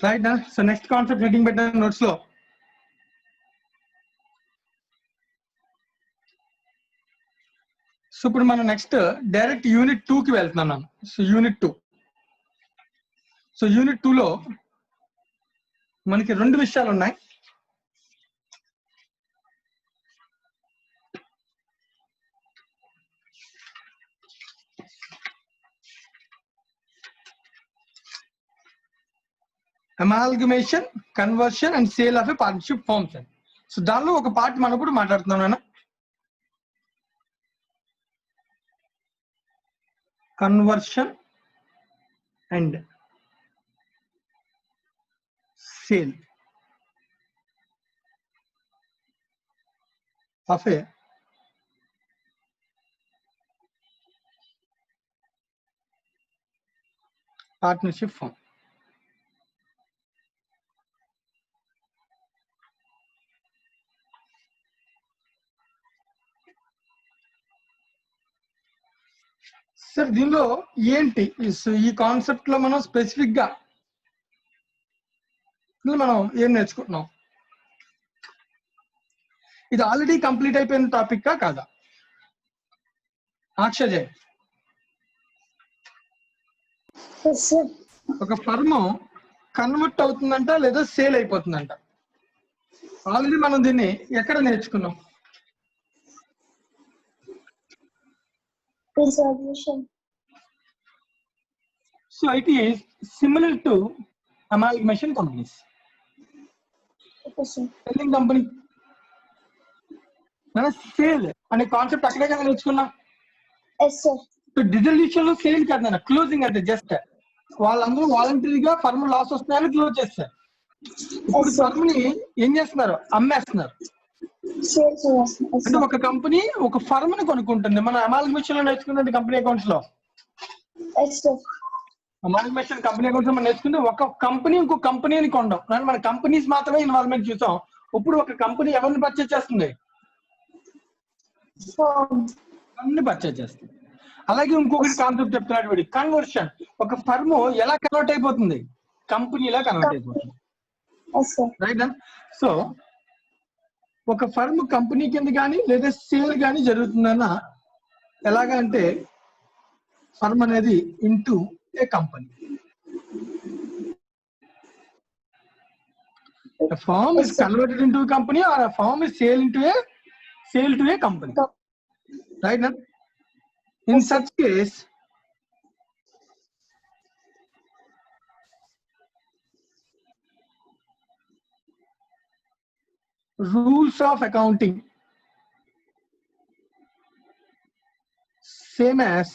Right now, so next concept heading better notes lo. So ఇప్పుడు మనం next direct unit 2 కి వెళ్తున్నాం. So unit 2. So unit 2 లో మనకి రెండు విషయాలు ఉన్నాయి. Amalgamation, conversion and sale of a partnership firms. So దానిలో ఒక పార్ట్ మనం ఇప్పుడు మాట్లాడుతున్నాం నాన్న. Conversion and sale of a partnership firm. Sir దీనిలో ఏంటి ఈ కాన్సెప్ట్ లో మనం స్పెసిఫిక్ గా మనం ఏం నేర్చుకుంటున్నాం? ఇది ఆల్రెడీ కంప్లీట్ అయిపోయిన టాపిక్ కాదా? అక్షయ్, ఒక ఫర్మ్ కన్వర్ట్ అవుతుందంట లేదా సేల్ అయిపోతుందంట. ఆల్రెడీ మనం దీన్ని ఎక్కడ నేర్చుకున్నాం? So it is similar to amalgamation companies. Selling company మన సేల్ అనే కాన్సెప్ట్ అక్కడే కదా నేర్చుకున్నాం. సో డిజల్యూషన్ లో సేల్ కదా, క్లోజింగ్ అంటే జస్ట్ వాళ్ళందరూ వాలంటరీగా ఫర్మ్ లాస్ వస్తున్నాయని క్లోజ్ చేస్తారు. ఇప్పుడు ఫర్మ్ ని ఏం చేస్తున్నారు? అమ్మేస్తున్నారు. అంటే ఒక కంపెనీ ఒక ఫర్మ్ ని కొనుక్కుంటుంది. మన అమాల్గమేషన్ లో నేర్చుకున్న కంపెనీ అకౌంట్స్ లో అమాల్గమేషన్ కంపెనీ అకౌంట్స్ మనం నేర్చుకుంటే ఒక కంపెనీ ఇంకో కంపెనీని కొనడం. మన కంపెనీస్ మాత్రమే ఇన్వాల్వ్మెంట్ చూసాం. ఇప్పుడు ఒక కంపెనీ ఎవరిని పర్చేజ్ చేస్తుంది? పర్చేజ్ చేస్తుంది. అలాగే ఇంకొకటి కాన్సెప్ట్ చెప్తున్నాడు వీడి, కన్వర్షన్. ఒక ఫర్మ్ ఎలా కన్వర్ట్ అయిపోతుంది? కంపెనీలా కన్వర్ట్ అయిపోతుంది. రైట్. సో ఒక ఫర్మ్ కంపెనీ కింద కానీ లేదా సేల్ కానీ జరుగుతుందన్న ఎలాగా అంటే ఫర్మ్ అనేది into A company. A firm is converted into a company or a firm is sale to a company. Right now, in such case, rules of accounting same as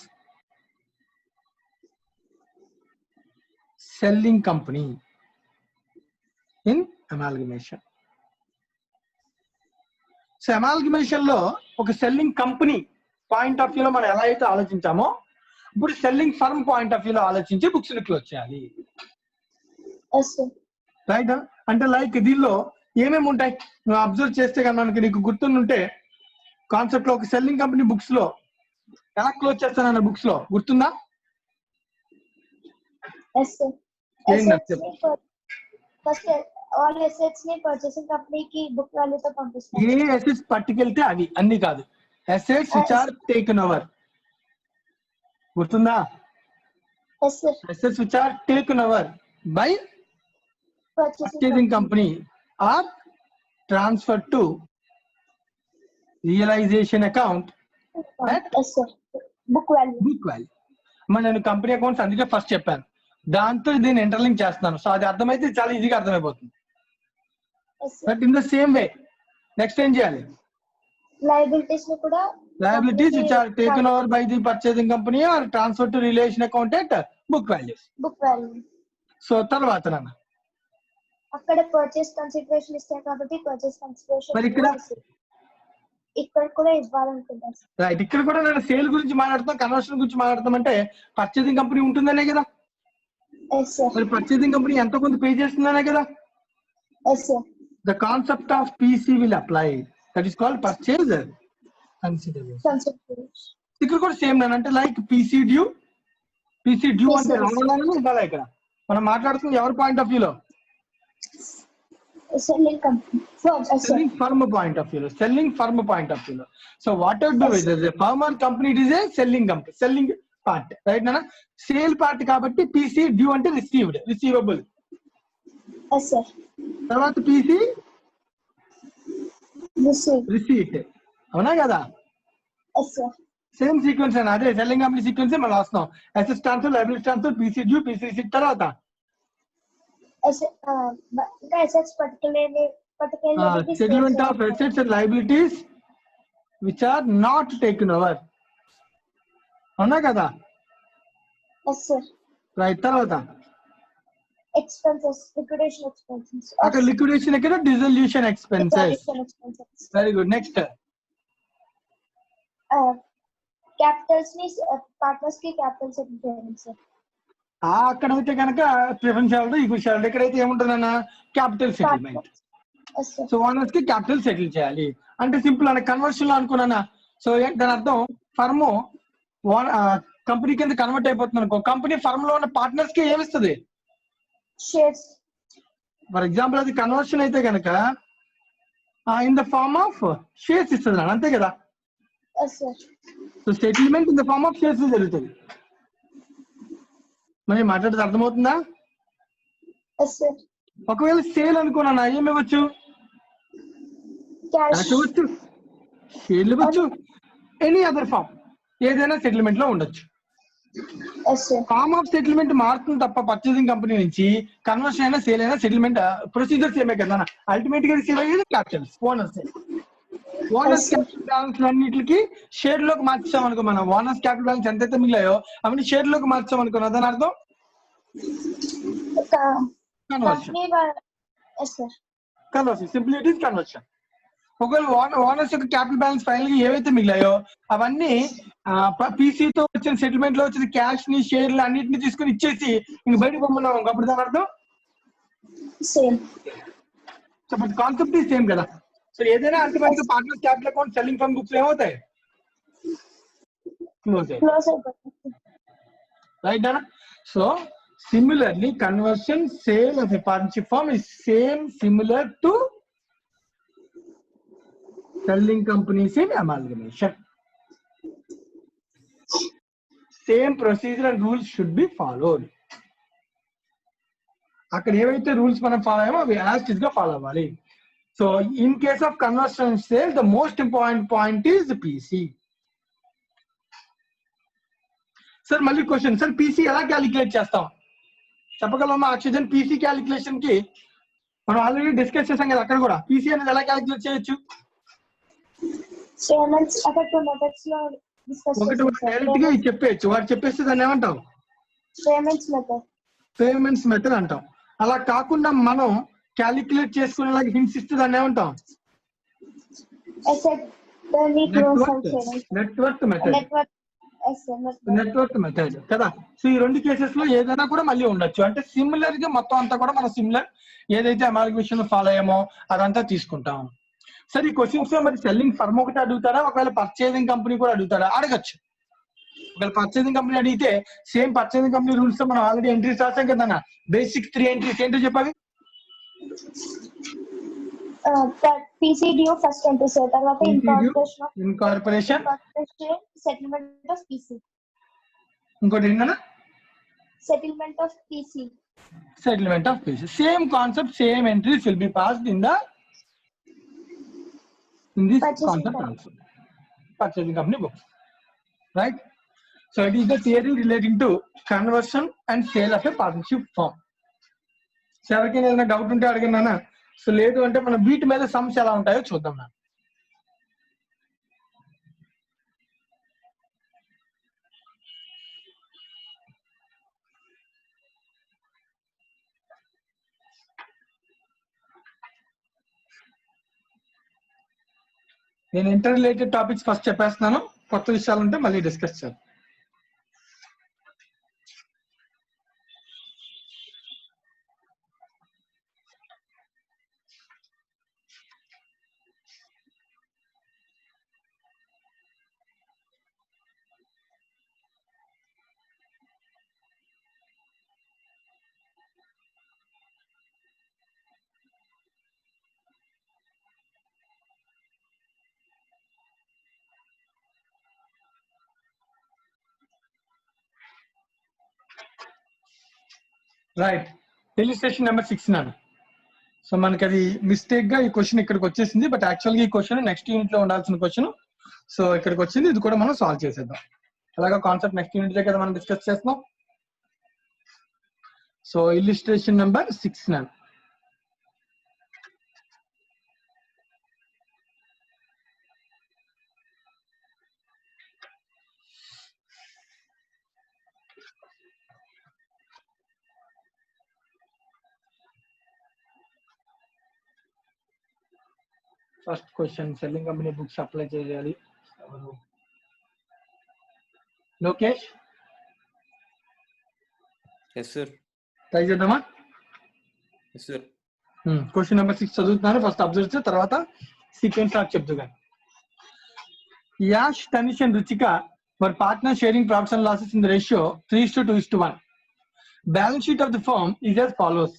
selling company in amalgamation. So amalgamation లో ఒక selling company point of వ్యూలో మనం ఎలా అయితే ఆలోచించామో ఇప్పుడు selling firm point of వ్యూలో ఆలోచించి books ని క్లోజ్ చేయాలి. రైట్. అంటే లైక్ దీనిలో ఏమేమి ఉంటాయి నువ్వు అబ్జర్వ్ చేస్తే కానీ మనకి నీకు గుర్తుంటే కాన్సెప్ట్ లో ఒక సెల్లింగ్ కంపెనీ బుక్స్ లో ఎలా క్లోజ్ చేస్తానన్న బుక్స్ లో గుర్తుందా? all assets ని purchasing company కి బుక్ వాల్యూ తో పంపిస్తాం. ఏ అసెట్స్ పట్టుకెళ్తే అవి అన్ని కాదు, assets which are taken over. గుర్తుందా? Assets which are taken over by purchasing company or transferred to realization account at book value. నేను కంపెనీ అకౌంట్స్ అందుకే ఫస్ట్ చెప్పాను, దాంతో దీన్ని ఇంటర్లింక్ చేస్తున్నాను. సో అది అర్థమైతే చాలా ఈజీగా అర్థమైపోతుంది. But in the same way next ఏం చేయాలి? లయబిలిటీస్ ని కూడా liabilities which are taken over by the purchasing company or transferred to relation account at book value. So తర్వాత నాన్న అక్కడ పర్చేస్ కన్సిడరేషన్ ఇస్తారు కాబట్టి పర్చేస్ కన్సిడరేషన్ మరి ఇక్కడ కూడా ఇవ్వాలనుకుంటాను. రైట్. ఇక్కడ కూడా నేను సేల్ గురించి మాట్లాడతాం, కన్వర్షన్ గురించి మాట్లాడతాం. అంటే పర్చేసింగ్ కంపెనీ ఉంటుందనే కదా. మరి పర్చేసింగ్ కంపెనీ ఎంత కొంత పే చేస్తుందనే కదా. The concept of PC will apply, that is called purchase consideration. ఇక్కడ కూడా సేమ్ నేను అంటే లైక్ పీసీ డ్యూ అంటే రావాలని ఉండాలి. ఇక్కడ మనం మాట్లాడుతుంది ఎవరి పాయింట్ ఆఫ్ వ్యూలో? selling company. Selling firm point of view. Selling firm point of view. So whatever do it is a firm or company, it is a selling company. Selling part. Right, Nana? Sale part kabatti PC due ante received. Receivable. Yes, sir. తర్వాత PC receipt. అవునా కదా? Yes, sir. Same sequence అని అదే selling company sequence మనం వస్తున్నాం. Assets transfer, liability transfer, PC due, PC receipt తర్వాత ఇంకా assets particularly settlement of assets and liabilities which are not taken over. అవునా కదా? Yes, sir. రైట్. తర్వాత expenses, liquidation expenses. అక్కడ లిక్విడేషన్ ఇక్కడ dissolution expenses. Dissolution expenses. Very good. Next Capitals ని partners కి capital settle చేయాలి సార్. అక్కడ అయితే కనుక ప్రిఫరెన్స్ షేర్, ఈక్విటీ షేర్. ఇక్కడైతే ఏముంటుందన్న క్యాపిటల్ సెటిల్మెంట్. సో ఓనర్స్ కి క్యాపిటల్ సెటిల్ చేయాలి అంటే సింపుల్ అన్న కన్వర్షన్ లో అనుకున్నానా. సో దాని అర్థం ఫర్మ్ కంపెనీ కింద కన్వర్ట్ అయిపోతుంది అనుకో, కంపెనీ ఫర్మ్ లో ఉన్న పార్ట్నర్స్ కి ఏమిస్తుంది? షేర్స్. ఫర్ ఎగ్జాంపుల్ అది కన్వర్షన్ అయితే కనుక in the form of shares ఇస్తుంది అన్న, అంతే కదా? So settlement in the form of shares జరుగుతుంది. మరి మాట్లాడితే అర్థమవుతుందా? ఒకవేళ సేల్ అనుకున్నా ఏమి ఇవ్వచ్చు? క్యాష్ ఇవ్వచ్చు, షేర్లు ఇవ్వచ్చు, ఎనీ అదర్ ఫార్మ్ ఏదైనా సెటిల్మెంట్ లో ఉండొచ్చు. ఫార్మ్ ఆఫ్ సెటిల్మెంట్ మారుతుంది తప్ప పర్చేసింగ్ కంపెనీ నుంచి కన్వర్షన్ అయినా సేల్ అయినా సెటిల్మెంట్ ప్రొసీజర్స్ ఏమే కదా. అల్టిమేట్ గా రిసీవ్ అయ్యేది క్యాపిటల్స్. ఓనర్స్ క్యాపిటల్ బ్యాలెన్స్ అన్నిటికి షేర్ లోకి మార్చాం అనుకో, మనం ఓనర్స్ క్యాపిటల్ బ్యాలెన్స్ ఎంతైతే మిగిలాయో అవన్నీ షేర్ లోకి మార్చాం అనుకున్నా దాని అర్థం conversion. Conversion simply it is conversion. ఒకవేళ ఓనర్స్ యొక్క క్యాపిటల్ బ్యాలెన్స్ ఫైనల్ గా ఏవైతే మిగిలాయో అవన్నీ PC తో వచ్చిన సెటిల్మెంట్ లో వచ్చిన క్యాష్ ని, షేర్లు అన్నిటిని తీసుకుని ఇచ్చేసి ఇంక బయటకు పొమ్మన్నాం. అప్పుడు దాని అర్థం same. So but concept is same కదా. సో ఏదైనా అల్టిమేట్ గా partners capital account, selling fund books ఏమవుతాయి? క్లోజ్ అయిపోతాయి. రైట్ అన్న? So similarly conversion sale of a partnership firm is similar to selling companies in amalgamation. Same procedure and rules should be followed. అక్కడ ఏవైతే rules మనం follow అయ్యామో అవి as it గా follow అవ్వాలి. So in case of conversion sale the most important point is PC. Sir మళ్ళీ question, sir PC ఎలా calculate చేస్తాం చెప్పగలమా? Oxygen PC calculation కి మనం ఆల్రెడీ డిస్కస్ చేసాం కదా. అక్కడ కూడా PC అనేది ఎలా క్యాలిక్యులేట్ చేయొచ్చు? ఒకటి డైరెక్ట్ గా చెప్పేయచ్చు. వాడు చెప్పేస్తే దాన్ని ఏమంటాం? పేమెంట్స్ మెథడ్ అంటాం. అలా కాకుండా మనం క్యాలిక్యులేట్ చేసుకునేలాగా హింట్స్ ఇస్తే దాన్ని ఏమంటాం? Network method. నెట్వర్క్ మెథడ్ కదా. సో ఈ రెండు కేసెస్ లో ఏదైనా కూడా మళ్ళీ ఉండొచ్చు. అంటే సిమిలర్ గా మొత్తం అంతా కూడా మనం సిమిలర్ ఏదైతే అమాల్గమేషన్ లో ఫాలో అయ్యామో అదంతా తీసుకుంటాం. సరే ఈ క్వశ్చన్స్ లో మరి సెల్లింగ్ ఫర్మ్ ఒకటి అడుగుతారా, ఒకవేళ పర్చేసింగ్ కంపెనీ కూడా అడుగుతారా? అడగచ్చు. ఒకవేళ పర్చేసింగ్ కంపెనీ అడిగితే సేమ్ పర్చేసింగ్ కంపెనీ రూల్స్ తో మనం ఆల్రెడీ ఎంట్రీస్ రాసాం కదా. బేసిక్ 3 ఎంట్రీస్ ఏంటో చెప్పాలి. PC due first entry sir, తర్వాత ఇన్కార్పొరేషన్, సెటిల్మెంట్ ఆఫ్ PC. ఇంకోటి ఏంటన్నా? Settlement of PC. Settlement of PC. Same concept, same entries will be passed in this concept also. Purchasing company books. Right? So it is the theory relating to conversion and sale of a partnership firm. So ఎవరికైనా ఏదైనా doubt ఉంటే అడిగినా. So లేదు అంటే మనం వీటి మీద sums ఎలా ఉంటాయో చూద్దాం. నేను ఇంటర్ రిలేటెడ్ టాపిక్స్ ఫస్ట్ చెప్పేస్తున్నాను. కొత్త విషయాలు ఉంటే మళ్ళీ డిస్కస్ చేద్దాం. రైట్. ఇలిస్ట్రేషన్ నెంబర్ 6 నాన్న. సో మనకి అది మిస్టేక్ గా ఈ క్వశ్చన్ ఇక్కడికి వచ్చేసింది, బట్ యాక్చువల్ గా ఈ క్వశ్చన్ నెక్స్ట్ యూనిట్ లో ఉండాల్సిన క్వశ్చన్. సో ఇక్కడికి వచ్చింది, ఇది కూడా మనం సాల్వ్ చేసేద్దాం. అలాగా కాన్సెప్ట్ నెక్స్ట్ యూనిట్ లో కదా మనం డిస్కస్ చేస్తున్నాం. సో ఇలిస్ట్రేషన్ నెంబర్ 6 నాన్న. First question, selling company books apply చేయాలి. Lokesh Yes, sir. ట్రై చేద్దామా? Yes, sir. క్వశ్చన్ నెంబర్ 6 చదువుతున్నాను. ఫస్ట్ అబ్జర్వ్ చేస్తే తర్వాత సీక్వెన్స్ ఆఫ్ చెప్తుగా. Yash, Tanish and Ruchika were partners sharing profits and losses in the ratio 3:2:1. Balance sheet of the firm is as follows: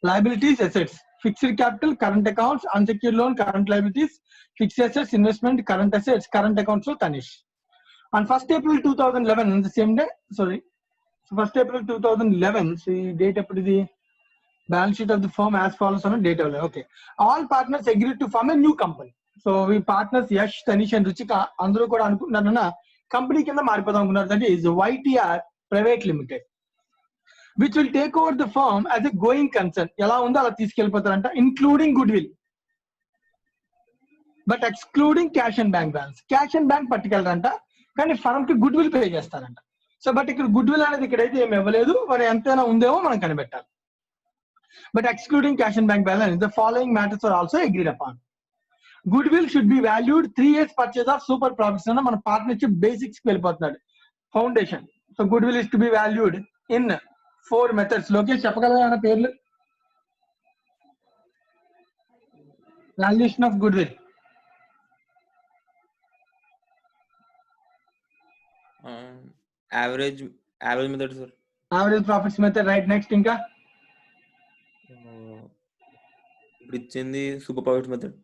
liabilities, assets, fixed capital, current accounts, unsecured loan, current liabilities, fixed assets, investment, current assets, current accounts for Tanish. On 1st April 2011, the same day, sorry, 1st April 2011, see date up to the balance sheet of the firm as follows on a date of, okay. All partners agreed to form a new company. So we partners Yash, Tanish and Ruchika andru kuda anukunnaru company kinda maaripodaam annukunnaru, that is YTR Private Limited, which will take over the firm as a going concern. Ela undo ala తీసుకెళ్ళిపోతారంట, including goodwill but excluding cash and bank balance. Cash and bank పట్టుకెళ్ళరంట, కానీ firm కి goodwill pay చేస్తారంట. So but ఇక్కడ goodwill అనేది ఇక్కడైతే ఏమి ఇవ్వలేదు, మరి ఎంతైనా ఉందేమో మనం కనిపెట్టాలి. But excluding cash and bank balance, the following matters are also agreed upon. Goodwill should be valued 3 years purchase of super profits అన్న మన పార్ట్నర్షిప్ బేసిక్స్ కి వెళ్ళిపోతున్నాడు, foundation. So good will is to be valued in 4 methods. Lokesh చెప్పగలరా అన్న పేర్లు? Valuation of good will. Average method, sir. Average profits method, right. Next ఇంకా ఇప్పుడు ఇచ్చింది super profits method.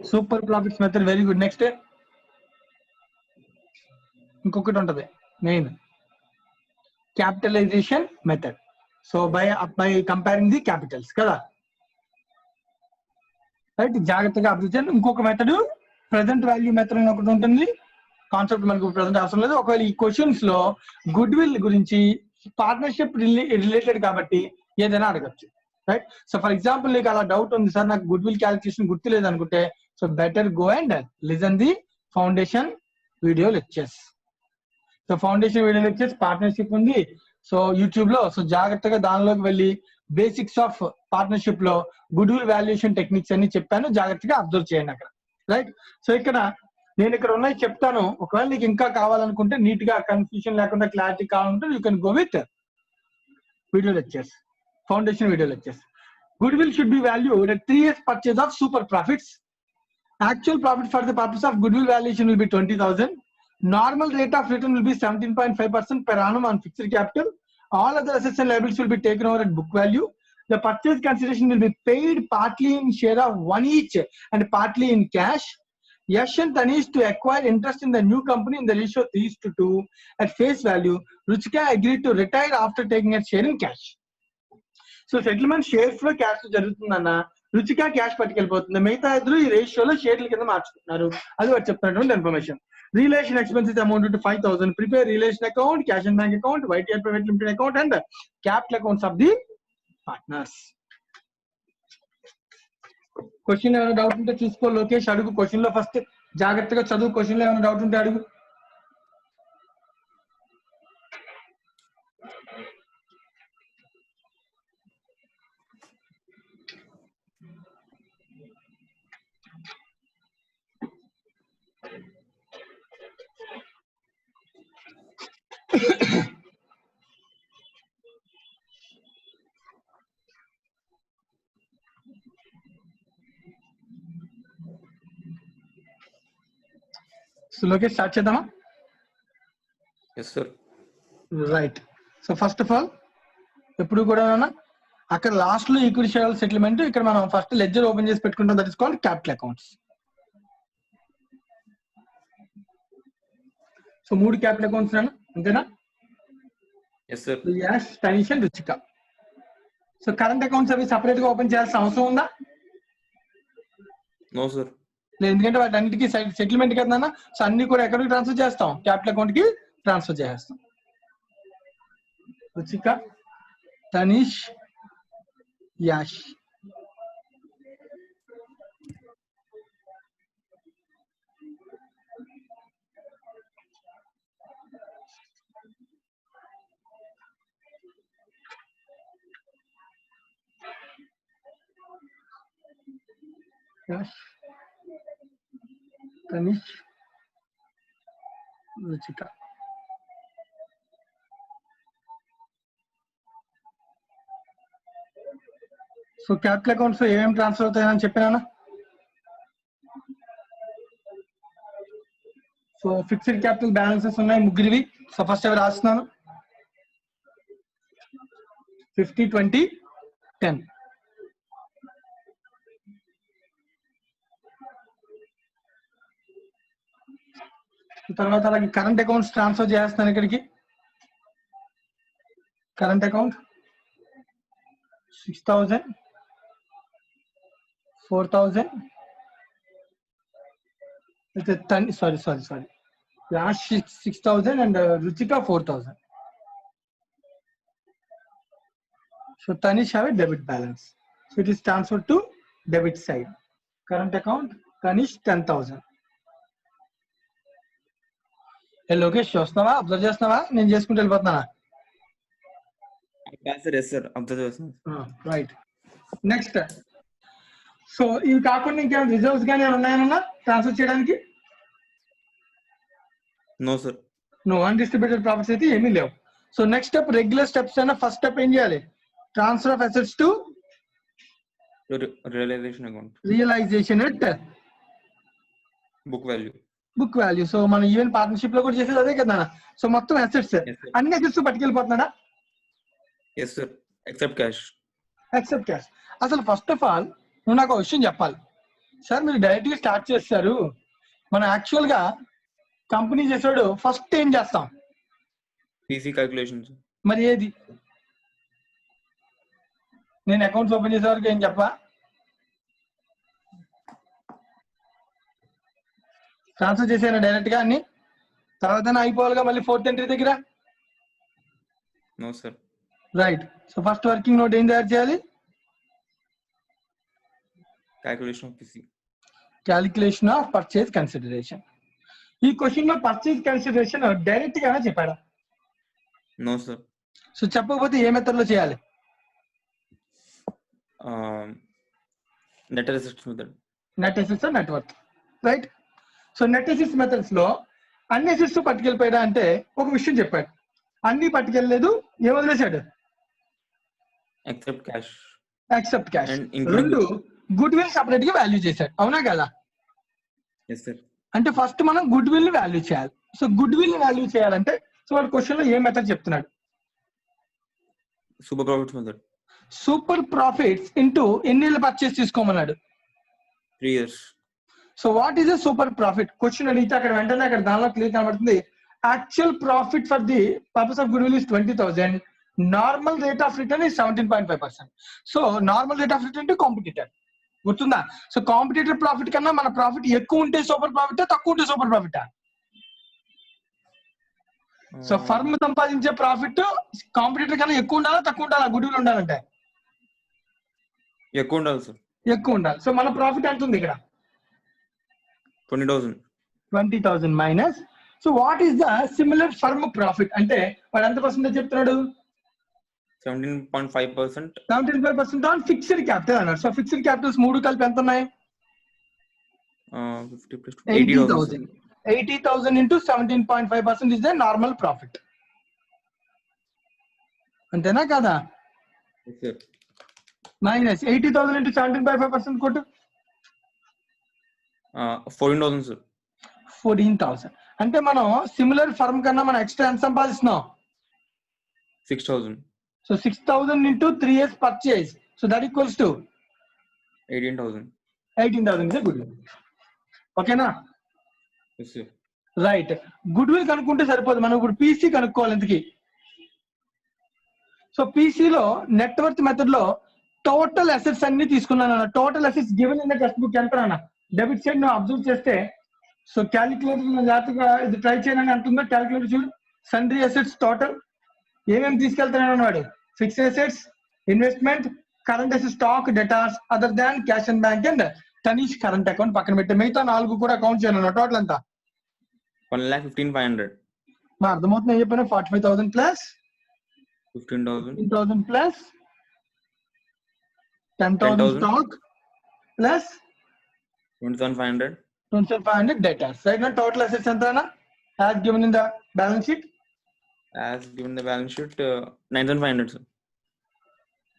Super profits method, very good. Next ఇంకొకటి ఉంటది main, capitalization method. So by comparing the capitals కదా, right. జాగ్రత్తగా అబ్జర్వ్ చేయండి. ఇంకొక method present value method అని ఒకటి ఉంటుంది. కాన్సెప్ట్ మనకు ప్రెసెంట్ అవసరం లేదు. ఒకవేళ ఈ క్వశ్చన్స్ లో గుడ్ విల్ గురించి పార్ట్నర్షిప్ రిలేటెడ్ కాబట్టి ఏదైనా అడగచ్చు, రైట్. సో ఫర్ ఎగ్జాంపుల్ నీకు అలా డౌట్ ఉంది, సార్ నాకు గుడ్ విల్ క్యాలిక్యులేషన్ గుర్తులేదు అనుకుంటే, so better go and listen the foundation video lectures. So foundation video lectures partnership ఉంది సో యూట్యూబ్ లో. సో జాగ్రత్తగా దానిలోకి వెళ్ళి బేసిక్స్ ఆఫ్ పార్ట్నర్షిప్ లో గుడ్ విల్ వాల్యుయేషన్ టెక్నిక్స్ అన్ని చెప్పాను, జాగ్రత్తగా అబ్జర్వ్ చేయండి అక్కడ, రైట్. సో ఇక్కడ నేను ఇక్కడ ఉన్నాయి చెప్తాను, ఒకవేళ నీకు ఇంకా కావాలనుకుంటే నీట్ గా కన్ఫ్యూజన్ లేకుండా క్లారిటీ కావాలంటే you can go with video lectures, foundation video lectures. Good will should be valued at 3 years purchase of super profits. Actual profit for the purpose of goodwill valuation will be 20,000. Normal rate of return will be 17.5% per annum on fixed capital. All other assets and liabilities will be taken over at book value. The purchase consideration will be paid partly in share of one each and partly in cash. Yash and Tanish to acquire interest in the new company in the ratio 3:2 at face value. Ruchika agreed to retire after taking a share in cash. So settlement shares లో cash జరుగుతుందన్న, Ruchika cash పట్టుకెళ్ళిపోతుంది, మిగతా ఇద్దరు ఈ రేషియోలో షేర్ల కింద మార్చుకుంటున్నారు. అది వాడు చెప్తున్నటువంటి information. Relation expenses amount to 5,000. Prepare relation account, cash and bank account, YTR private limited account and capital accounts of the partners. Question ఏమైనా డౌట్ ఉంటే చూసుకో లోకేష్, అడుగు. క్వశ్చన్ లో ఫస్ట్ జాగ్రత్తగా చదువు, క్వశ్చన్ లో ఏమైనా డౌట్ ఉంటే అడుగు. సో లోకేష్ స్టార్ట్ చేద్దామా? Yes, sir. Right. So first of all ఎప్పుడు కూడా అక్కడ లాస్ట్ లో ఈక్విటీ షేర్ సెటిల్మెంట్, ఇక్కడ మనం ఫస్ట్ లెడ్జర్ ఓపెన్ చేసి పెట్టుకుంటాం, that is called capital accounts. So 3 capital accounts అంతేనా? Yes, sir. Yash, Tanish and Ruchika. So current accounts అవి సపరేట్ గా ఓపెన్ చేయాల్సిన అవసరం ఉందా? No sir. లేదు, ఎందుకంటే వాటి అన్నిటికీ సెటిల్మెంట్ కదా. సో అన్ని కూడా ఎక్కడికి ట్రాన్స్ఫర్ చేస్తాం? క్యాపిటల్ అకౌంట్ కి ట్రాన్స్ఫర్ చేస్తాం. Ruchika, Tanish, Yash. Tanish, Ruchika. So capital accounts ఏమేమి ట్రాన్స్ఫర్ అవుతాయని చెప్పినా? సో ఫిక్స్డ్ క్యాపిటల్ బ్యాలెన్సెస్ ఉన్నాయి ముగ్గురివి. సో ఫస్ట్ అవి రాస్తున్నాను. 50, 20, 10. తర్వాత అలాగే కరెంట్ అకౌంట్స్ ట్రాన్స్ఫర్ చేస్తాను ఇక్కడికి. Current account 6,000, 4,000. Sorry Yash 6,000 and Ruchika 4,000. So Tanish have a debit balance. So it is transferred to debit side. Current account, Tanish 10,000. Hey Lokesh, చూస్తున్నావా? Observe చేస్తున్నావా? నేను చేసుకుంటూ వెళ్ళిపోతున్నానా? ఎస్ సార్, అబ్జర్వ్ చేస్తున్నాను. రైట్. నెక్స్ట్, సో ఇవి కాకుండా ఇంకేమైనా రిజర్వ్స్ కానీ ఉన్నాయన్నా ట్రాన్స్ఫర్ చేయడానికి? No sir. No, undistributed profits అయితే ఏమీ లేవు. So next step, regular steps అయినా ఫస్ట్ స్టెప్ ఏం చేయాలి? Transfer of assets to realization account. Realization at book value. Book value. So మనం ఈవెన్ పార్ట్నర్షిప్ లో కూడా చేసేది అదే కదా. సో మొత్తం అసెట్స్ అన్ని అసెట్స్ పట్టుకెళ్ళిపోతున్నాడా? Yes sir, except cash. Except cash. అసలు ఫస్ట్ ఆఫ్ ఆల్ నువ్వు నాకు ఒక విషయం చెప్పాలి. సార్ మీరు డైరెక్ట్ గా స్టార్ట్ చేస్తారు, మనం యాక్చువల్ గా కంపెనీ చేసాడు ఫస్ట్ ఏం చేస్తాం? PC calculations. మరి ఏది? నేను అకౌంట్స్ ఓపెన్ చేసే వరకు ఏం చెప్పా? ట్రాన్స్ఫర్ చేసాను డైరెక్ట్ గా అన్ని, తర్వాత అయిపోవాలిగా మళ్ళీ ఫోర్త్ ఎంట్రీ దగ్గర. No sir. Right. So first working note ఏం తయారు చేయాలి? Calculation of PC. Calculation of purchase consideration. ఈ క్వశ్చన్ లో పర్చేజ్ కన్సిడరేషన్ డైరెక్ట్ గానే చెప్పాడా? No sir. సో చెప్పకపోతే ఏ మెథడ్ లో చేయాలి? Net assets method. Net assets, net worth. Right. So net assets methods లో అన్ని అసెట్స్ పట్టుకెళ్ళిపోయాడా అంటే ఒక విషయం చెప్పాడు, అన్ని పట్టుకెళ్ళలేదు. ఏం వదిలేశాడు? Except cash. Except cash. రెండు గుడ్ విల్ సపరేట్ గా వాల్యూ చేశాడు, అవునా కదా? Yes sir. అంటే ఫస్ట్ మనం గుడ్ విల్ ని వాల్యూ చేయాలి. సో గుడ్ విల్ ని వాల్యూ చేయాలంటే సో వాడు క్వశ్చన్ లో ఏ మెథడ్ చెప్తున్నాడు? Super profits method. Super profits into ఎన్ని పర్చేస్ తీసుకోమన్నాడు? 3 years. So what is a super profit? Question అడిగితే అక్కడ వెంటనే అక్కడ దానిలో క్లియర్ కనబడుతుంది. Actual profit for the purpose of good will is 20,000. Normal rate of return is 17.5%. So normal rate of return to competitor. గుర్తుందా? So competitor profit కన్నా మన profit ఎక్కువ ఉంటే సూపర్ ప్రాఫిట్, తక్కువ ఉంటే సూపర్ ప్రాఫిట్. సో ఫర్మ్ సంపాదించే profit competitor కన్నా ఎక్కువ ఉండాలా తక్కువ ఉండాలా? గుడ్ విల్ ఉండాలంటే ఎక్కువ ఉండాలి సార్. ఎక్కువ ఉండాలి. సో మన ప్రాఫిట్ ఎంత ఉంది ఇక్కడ? 20,000. 20,000 minus. So what is the similar firm profit అంటే వాడు ఎంత పర్సెంటేజ్ చెప్తున్నాడు? 17.5%. 17.5% ఆన్ ఫిక్స్డ్ క్యాపిటల్ అన్నాడు. సో ఫిక్స్డ్ క్యాపిటల్స్ మూడు కలిపి ఎంత ఉన్నాయి? 50 plus 80,000. 80,000 into 17.5% is the normal profit. అంతేనా కదా? Yes sir. మైనస్ 80,000 into 17.5% కొట్టు. 14,000 sir. 14,000. అంటే మనం సిమిలర్ ఫర్మ్ కన్నా మనం ఎక్స్ట్రా ఎంత సంపాదిస్తున్నాం? 6,000. So 6,000 into 3 years purchase. So that equals to 18,000. 18,000 is a goodwill. ఓకేనా? Yes sir. Right. Good will కనుక్కుంటే సరిపోదు, మనం ఇప్పుడు పీసీ కనుక్కోవాలి ఇంతకి. సో పీసీలో నెట్వర్క్ మెథడ్ లో టోటల్ అసెట్స్ అన్ని తీసుకున్నాను. Total assets given in the text book ఎంత అన్న డెబిట్ సైడ్ నువ్వు అబ్జర్వ్ చేస్తే, సో క్యాలిక్యులేటర్ జాగ్రత్తగా ఇది ట్రై చేయని అంటుందో క్యాలిక్యులేటర్ చూడు. సన్రీ అసెట్స్ టోటల్ ఏమేమి తీసుకెళ్తానని వాడు, fixed assets, investment, current assets, stock, debtors, other than cash and bank and Tanish current account పక్కన పెట్టి మిగతా 4 కూడా కౌంట్ చేయను. టోటల్ ఎంత 1,15,500. మా అర్థమవుతుంది ఏం చెప్పాను, 45,000 plus 15,000 plus 10,000 stock plus 27,500. 27,500 debtors. Right now total assets ఎంత అన్న as given in the balance sheet? As given the balance sheet, 9,500, sir.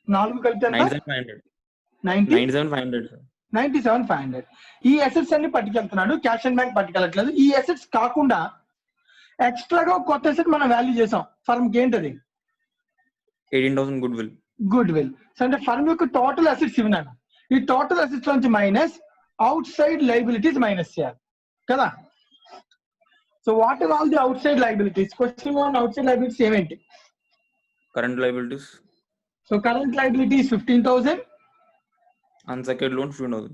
4 కలిపి ఎంత? 9,500. 97,500, sir. 97,500. ఈ అసెట్స్ అన్ని పట్టుకెళ్తున్నాడు, క్యాష్ అండ్ బ్యాంక్ పట్టుకెళ్ళట్లేదు. ఈ అసెట్స్ కాకుండా ఎక్స్ట్రాగా కొత్త అసెట్ మనం వాల్యూ చేసాం ఫర్మ్ కి, ఏంటది? 18,000 goodwill. Good will. సో అంటే ఫర్మ్ యొక్క టోటల్ అసెట్స్ ఇవ్వనాను, ఈ టోటల్ అసెట్స్ నుంచి minus out side liabilities minus చేయాలి కదా. So what are all the out side liabilities? Question on out side liabilities ఏమేంటి? Current liabilities. So current liabilities 15,000, Unsecured loan 15,000.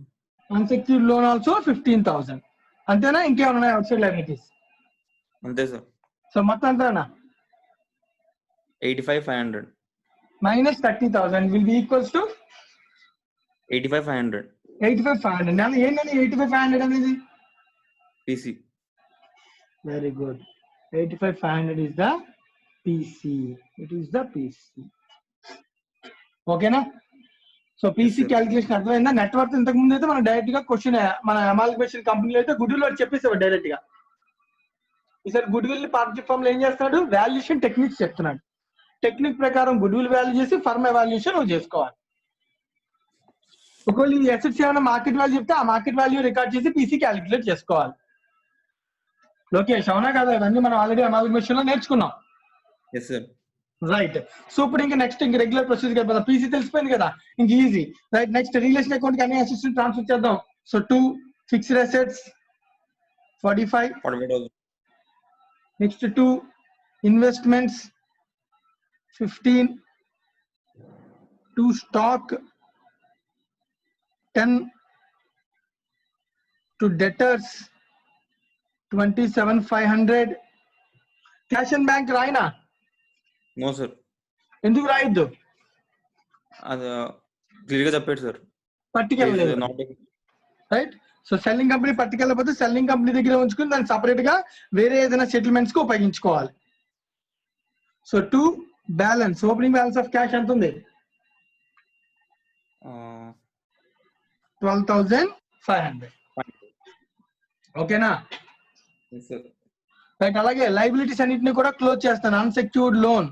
Unsecured loan also 15,000. అంతేనా, ఇంకేమైనా ఉన్నాయి అవుట్ సైడ్ లైబిలిటీస్? అంతే సార్. సో మొత్తం ఎంతనా? 85,500. Minus 30,000 will be equals to 85,500. 85,500. అంటే ఏంటంటే 85,500 అనేది PC. Very good. 85,500 is the PC. It is the PC. ఓకేనా? సో పీసీ క్యాలిక్యులేషన్ అర్థమైందా? నెట్వర్క్ ఇంతకు ముందు అయితే మనం డైరెక్ట్ గా క్వశ్చన్ మన అమాల్గమేషన్ కంపెనీలో అయితే గుడ్ విల్ చెప్పేసాడు డైరెక్ట్ గా. ఈసారి గుడ్ విల్ పార్ట్నర్షిప్ ఫామ్ లో ఏం చేస్తాడు, వాల్యుయేషన్ టెక్నిక్స్ చెప్తున్నాడు. టెక్నిక్ ప్రకారం గుడ్ విల్ వాల్యూ చేసి ఫర్మ్ ఎవాల్యుయేషన్ నువ్వు చేసుకోవాలి. ఒకవేళ ఈ అసెట్స్ ఏమైనా మార్కెట్ వాల్యూ చెప్తే ఆ మార్కెట్ వాల్యూ రికార్డ్ చేసి పీసీ క్యాలిక్యులేట్ చేసుకోవాలి. లోకేష్ అవునా కదా? ఇవన్నీ మనం ఆల్రెడీ అమాల్గమేషన్ లో నేర్చుకున్నాం. Yes, sir. రైట్. సో ఇప్పుడు ఇంకా నెక్స్ట్ ఇంకా రెగ్యులర్ ప్రొసీజర్ కదా, పీసీ తెలిసిపోయింది కదా, ఇంక easy. Right, next relation account కి అన్ని అసెట్స్ ట్రాన్స్ఫర్ చేద్దాం. So 2 fixed assets 45, 45,000. Next 2 investments 15, 2 stock 10, 2 debtors 27,500. Cash and bank రాయినా? No, sir. ఎందుకు రాయొద్దు? అది క్లియర్ గా చెప్పాడు సార్. పట్టుకెళ్ళలేదు. రైట్. సో సెల్లింగ్ కంపెనీ పట్టుకెళ్ళకపోతే సెల్లింగ్ కంపెనీ దగ్గర ఉంచుకుని దాన్ని సపరేట్ గా వేరే ఏదైనా సెటిల్మెంట్స్ కి ఉపయోగించుకోవాలి. So 2 balance, opening balance of cash ఎంత ఉంది? 12,500. ఓకేనా? Yes, sir. రైట్. అలాగే లైబిలిటీస్ అన్నిటిని కూడా క్లోజ్ చేస్తాను. Unsecured loan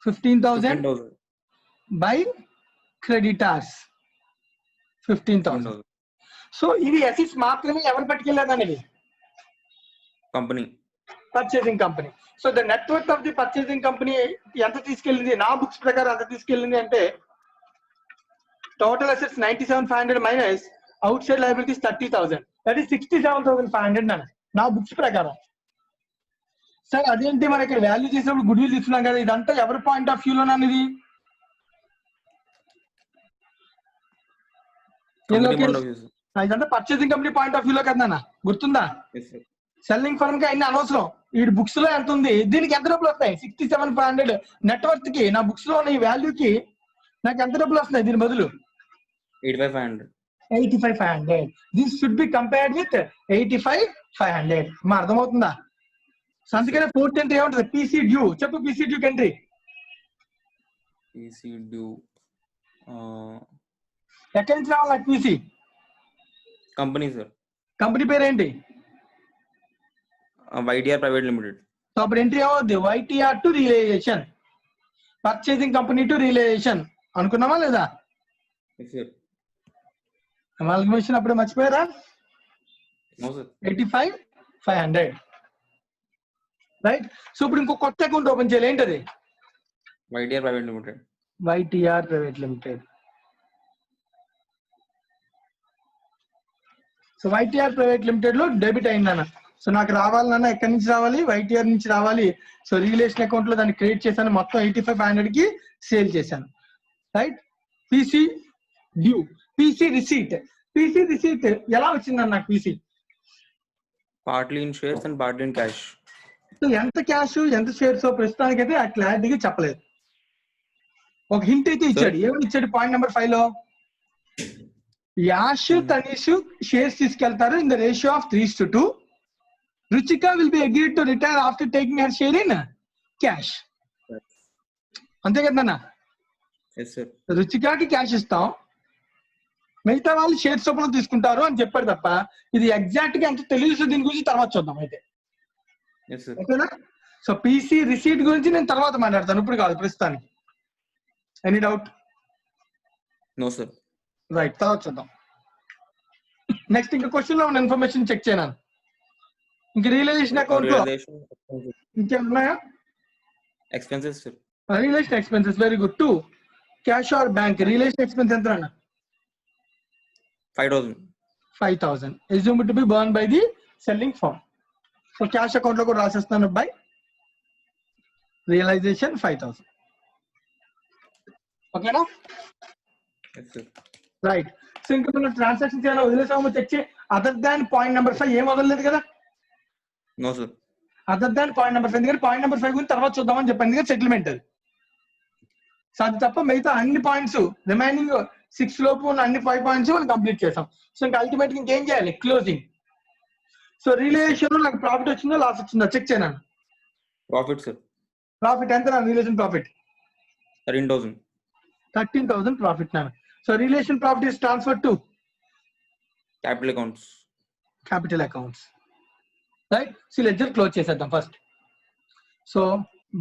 15,000 by creditors 15,000. So ఇవి అసెట్స్ మాత్రమే ఎవరు పట్టుకెళ్ళారు అనేది company, purchasing company. So the network of the purchasing company ఎంత తీసుకెళ్ళింది? నా బుక్స్ ప్రకారం ఎంత తీసుకెళ్ళింది అంటే total assets 97,500 minus out side liabilities 30,000, that is 67,500 అన్న నా బుక్స్ ప్రకారం. సార్ అదేంటి మరి ఇక్కడ వాల్యూ చేసినప్పుడు గుడ్ విల్ తీసుకున్నాం కదా, ఇదంతా ఎవరి పాయింట్ ఆఫ్ వ్యూ లోనా ఇది? ఇదంతా purchasing company point of view లో కదా, గుర్తుందా? సెల్లింగ్ ఫర్మ్ కి అన్ని అనవసరం. ఈ బుక్స్ లో ఎంత ఉంది, దీనికి ఎంత డబ్బులు వస్తాయి? 67,500 నెట్వర్క్ కి నా బుక్స్ లో ఉన్న ఈ వాల్యూకి నాకు ఎంత డబ్బులు వస్తున్నాయి దీని బదులు? 85,500. 85,500. This should be compared with 85,500. మా అర్థమవుతుందా? సో అందుకనే 4th ఎంట్రీ ఏముంటుంది? PC due. చెప్పు PC due entry. PC due ఎక్కడి నుంచి రావాలి నాకు పీసీ? Company sir. కంపెనీ పేరు ఏంటి? YTR private limited. సో అప్పుడు ఎంట్రీ ఏమవుద్ది? YTR to realisation, purchasing company to realisation అనుకున్నామా లేదా? అమాల్గమేషన్ అప్పుడు మర్చిపోయారా? 85,500. రైట్. సో ఇప్పుడు ఇంకో కొత్త అకౌంట్ ఓపెన్ చేయాలి. ఏంటది? YTR private limited. YTR private limited. So YTR private limited లో డెబిట్ అయిందన్న. సో నాకు రావాలన్నా ఎక్కడి నుంచి రావాలి, YTR నుంచి రావాలి. సో రియలేషన్ అకౌంట్ లో దాన్ని క్రియేట్ చేశాను, మొత్తం 85,500 కి సేల్ చేశాను. Right. PC due, PC receipt. PC receipt ఎలా వచ్చిందన్న నాకు PC? Partly in shares and partly in cash. So ఎంత క్యాష్ ఎంత షేర్స్ ప్రస్తుతానికైతే ఆ క్లారిటీగా చెప్పలేదు. ఒక హింట్ అయితే ఇచ్చాడు. ఏమని ఇచ్చాడు పాయింట్ నెంబర్ 5 లో? యాష్ తనీష్ షేర్స్ తీసుకెళ్తారు in the ratio of 3:2. Ruchika will be agreed to retire after taking her share in cash. అంతే కదన్నా? రుచికకి క్యాష్ ఇస్తాం, మిగతా వాళ్ళు షేర్స్ రూపంలో తీసుకుంటారు అని చెప్పారు తప్ప ఇది ఎగ్జాక్ట్ గా ఎంత తెలియదు. దీని గురించి తర్వాత చూద్దాం అయితే. ఓకేనా? సో PC రిసీట్ గురించి నేను తర్వాత మాట్లాడతాను, ఇప్పుడు కాదు ప్రస్తుతానికి. Any doubt? No sir. Right, తర్వాత చూద్దాం. నెక్స్ట్ ఇంకా క్వశ్చన్ లో ఉన్న ఇన్ఫర్మేషన్ చెక్ చేయను. ఇంకా రియలైజేషన్ అకౌంట్ లో ఇంకేమున్నాయా? Expenses sir. Realisation expenses very good. 2 cash or bank. Realisation expense ఎంత అన్న? 5,000. 5,000 assumed to be borne by the selling firm. So cash account లో కూడా రాసేస్తాను బై రియలైజేషన్ 5,000. ఓకేనా? రైట్. సో ఇంకా మనం ట్రాన్సాక్షన్ చేయాలి, వదిలేసాము చెక్ చేయి. అదర్ దాన్ పాయింట్ నెంబర్ 5 ఏం వదలలేదు కదా? No sir. Other than point number 5, ఎందుకంటే పాయింట్ నెంబర్ 5 గురించి తర్వాత చూద్దామని చెప్పాను, ఎందుకంటే సెటిల్మెంట్ అది. సో అది తప్ప మిగతా అన్ని పాయింట్స్, రిమైనింగ్ 6 లోపు ఉన్న అన్ని 5 పాయింట్స్ మనం కంప్లీట్ చేసాం. సో ఇంకా అల్టిమేట్ ఇంకేం చేయాలి? క్లోజింగ్. సో రియలైజేషన్ లో నాకు ప్రాఫిట్ వచ్చిందో లాస్ వచ్చిందో చెక్ చేయను. Profit sir. ప్రాఫిట్ ఎంత? Realization profit 13,000. 13,000 ప్రాఫిట్ నా. So realization profit is transfer to capital accounts. Capital accounts. Right. So ledger close చేసేద్దాం ఫస్ట్. సో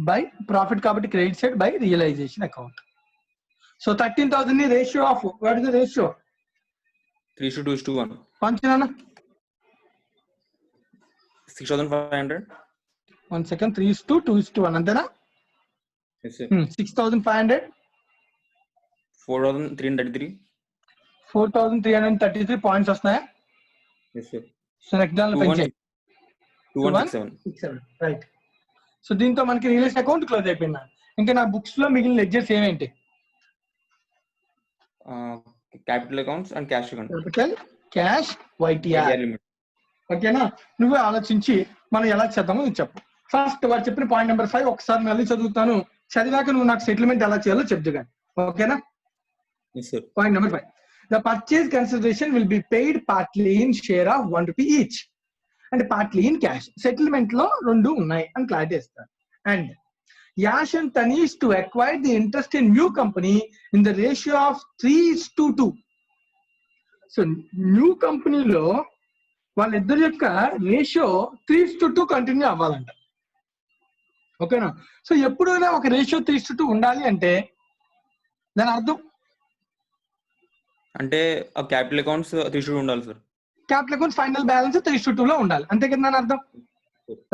బై ప్రాఫిట్ కాబట్టి credit side by realization account. So 13,000 ని ratio of, what is the ratio? 3:2:1. పంచనా 6,500. 1 second. 3:2:1 అంతేనా? 6,500. 4,333. 4,333 points వస్తున్నాయా? So next దానిలో పెంచే 2167. Right. So దీంతో మనకి రియలైజేషన్ అకౌంట్ క్లోజ్ అయిపోయిందా? ఇంకా నా బుక్స్ లో మిగిలిన లెడ్జర్స్ ఏమేంటి? Capital accounts and cash account. Capital, cash, YTR. ఓకేనా? నువ్వే ఆలోచించి మనం ఎలా చేద్దామో చెప్పు. ఫస్ట్ వాడు చెప్పిన పాయింట్ నెంబర్ 5 ఒకసారి మళ్ళీ చదువుతాను, చదివాక నువ్వు నాకు సెటిల్మెంట్ ఎలా చేయాలో చెప్దు కానీ. ఓకేనా? Point number 5. The purchase consideration will be paid partly in share of 1 rupee each and partly in cash. Settlement లో 2 ఉన్నాయి అని క్లారిటీ ఇస్తారు. And Yash and Tanish to acquire the interest in new company in the ratio of 3:2. So new కంపెనీలో వాళ్ళిద్దరి యొక్క ratio 3:2 continue అవ్వాలంట. ఓకేనా? So ఎప్పుడైనా ఒక రేషియో 3:2 ఉండాలి అంటే దాని అర్థం అంటే ఆ క్యాపిటల్ అకౌంట్స్ 3:2 ఉండాలి sir. Capital accounts final balance 3:2 లో ఉండాలి, అంతే కదా దాని అర్థం?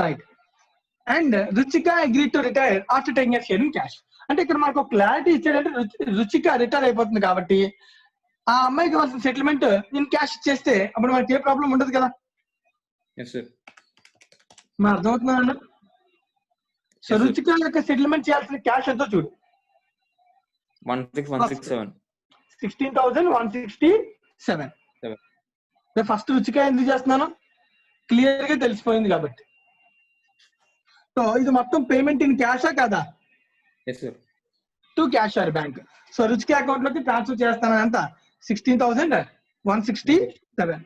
Right. And Ruchika agree to retire after taking a share in cash. అంటే ఇక్కడ మనకు క్లారిటీ ఇచ్చాడంటే రుచిక రిటైర్ అయిపోతుంది కాబట్టి ఆ అమ్మాయికి కావాల్సిన సెటిల్మెంట్ ఇన్ క్యాష్ ఇచ్చేస్తే అప్పుడు మనకి ఏ ప్రాబ్లం ఉండదు కదా. మన అర్థమవుతుందా? సో రుచిక యొక్క సెటిల్మెంట్ చేయాల్సిన క్యాష్ ఎంతో చూడు. 16,167. 16,167. ఫస్ట్ రుచిక ఎందుకు చేస్తున్నాను? క్లియర్ గా తెలిసిపోయింది కాబట్టి. సో ఇది మొత్తం పేమెంట్ ఇన్ క్యాషా కాదా? To cash or bank. So Ruchika account లోకి ట్రాన్స్ఫర్ చేస్తాను. ఎంత? 16,167.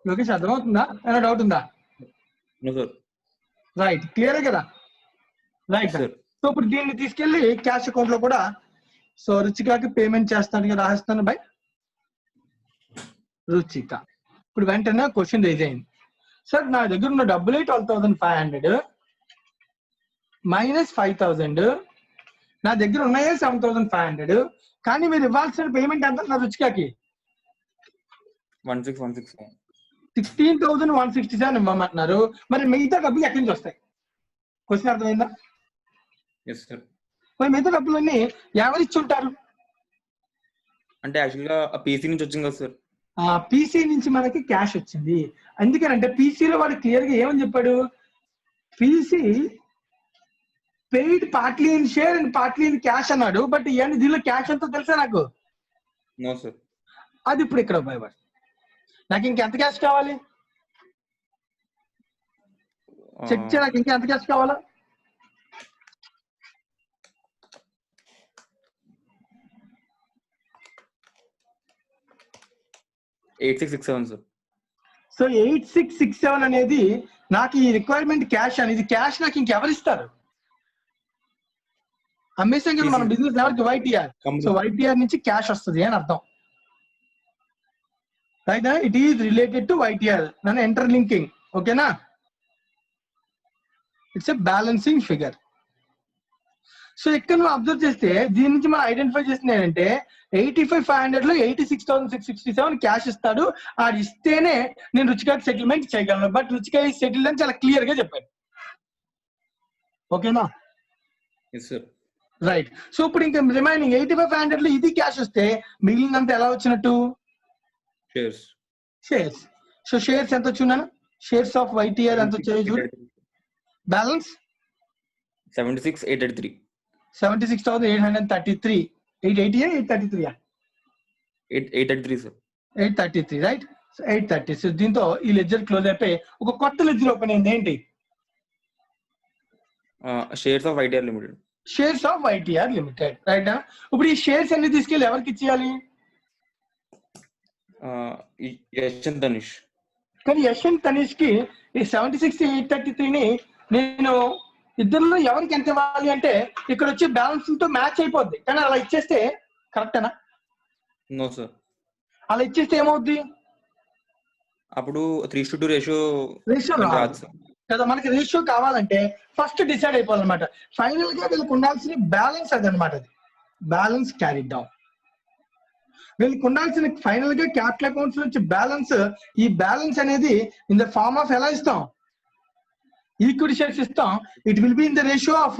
లోకేష్ అర్థమవుతుందా? ఏమైనా డౌట్ ఉందా? రైట్, క్లియర్ కదా? రైట్. సో ఇప్పుడు దీన్ని తీసుకెళ్లి క్యాష్ అకౌంట్ లో కూడా సో రుచికకి పేమెంట్ చేస్తాను కదా, రాస్తాను బై రుచిక. ఇప్పుడు వెంటనే క్వశ్చన్ రేజ్ అయింది, సార్ నా దగ్గర ఉన్న డబ్బులే 12,500 మైనస్ 5,000, నా దగ్గర ఉన్నాయే 7,500, కానీ మీరు ఇవ్వాల్సిన పేమెంట్ ఎంత నా రుచికకి? 16,167 ఇవ్వమంటున్నారు. మరి మిగతా డబ్బులు ఎక్కడి నుంచి వస్తాయి? క్వశ్చన్ అర్థమైందా? మరి మిగతా డబ్బులన్నీ ఎవరు ఇచ్చి ఉంటారు? అంటే యాక్చువల్ గా PC నుంచి వచ్చింది కదా సార్. పీసీ నుంచి మనకి క్యాష్ వచ్చింది. ఎందుకనంటే పీసీలో వాడు క్లియర్ గా ఏమని చెప్పాడు, PC paid partly in share and partly in cash అన్నాడు. బట్ ఇవన్నీ దీనిలో క్యాష్ ఎంతో తెలుసా నాకు? No sir. అది ఇప్పుడు ఇక్కడ ఉపయోగపడుతుంది. నాకు ఇంకెంత క్యాష్ కావాలి చెక్ చేయ, నాకు ఇంకా ఎంత క్యాష్ కావాలా? $8667 సార్. సో 8667 అనేది నాకు ఈ రిక్వైర్మెంట్ క్యాష్ అనేది. క్యాష్ నాకు ఇంకెవరు ఇస్తారు? అమ్మేసాం కదా మన బిజినెస్ ఎవరికి? వైటీఆర్. సో వైటీఆర్ నుంచి క్యాష్ వస్తుంది అని అర్థం. Right, it is related to YTR నన్ను ఎంటర్ లింకింగ్. ఓకేనా? It's a balancing figure. So ఇక్కడ నువ్వు అబ్జర్వ్ చేస్తే దీని నుంచి మనం ఐడెంటిఫై చేసింది ఏంటంటే 85,500 లో 86,667 క్యాష్ ఇస్తాడు. అది ఇస్తేనే నేను రుచికాకి సెటిల్మెంట్ చేయగలను. బట్ రుచికాయ సెటిల్ అని చాలా క్లియర్ గా చెప్పాడు. ఓకేనా? రైట్. సో ఇప్పుడు ఇంకా రిమైనింగ్ 85,500 లో ఇది క్యాష్ వస్తే మిగిలినంత ఎలా వచ్చినట్టు? షేర్స్. సో షేర్స్ ఎంత వచ్చున్నాను? షేర్స్ ఆఫ్ వైటీఆర్ ఎంత వచ్చాయి చూడు. Balance 76,833. 76,833. 880 833 833 sir. 833 right. So 830. So దీంతో ఈ లెడ్జర్ క్లోజ్ అయిపోయి ఒక కొత్త లెడ్జర్ ఓపెన్ అయింది. ఏంటి? Shares of YTR limited. Shares of YTR limited. Right. ఇప్పుడు ఈ షేర్స్ అన్ని తీసుకెళ్ళి ఎవరికి ఇచ్చేయాలి? యశ్వంత్ తనిష్. కానీ యశ్వంత్ తనిష్ కి ఈ 76,833ని నేను ఇద్దరులో ఎవరికి ఎంత ఇవ్వాలి అంటే ఇక్కడ వచ్చే బ్యాలెన్స్ తో మ్యాచ్ అయిపోద్ది. కానీ అలా ఇచ్చేస్తే కరెక్టేనా? No sir. అలా ఇచ్చేస్తే ఏమవుద్ది? అప్పుడు 3:2 రేషియో రాదు కదా. మనకి రేషియో కావాలంటే ఫస్ట్ డిసైడ్ అయిపోవాలన్నమాట. ఫైనల్ గా వీళ్ళకి ఉండాల్సిన బ్యాలెన్స్ అదనమాట. అది బ్యాలెన్స్ క్యారీ డౌన్. వీళ్ళకి ఉండాల్సిన ఫైనల్ గా క్యాపిటల్ అకౌంట్స్ నుంచి బ్యాలెన్స్. ఈ బ్యాలెన్స్ అనేది ఇన్ ద ఫార్మ్ ఆఫ్ ఎలా ఇస్తాం? ఈక్విటీ షేర్స్ ఇస్తాం. It will be in the ratio of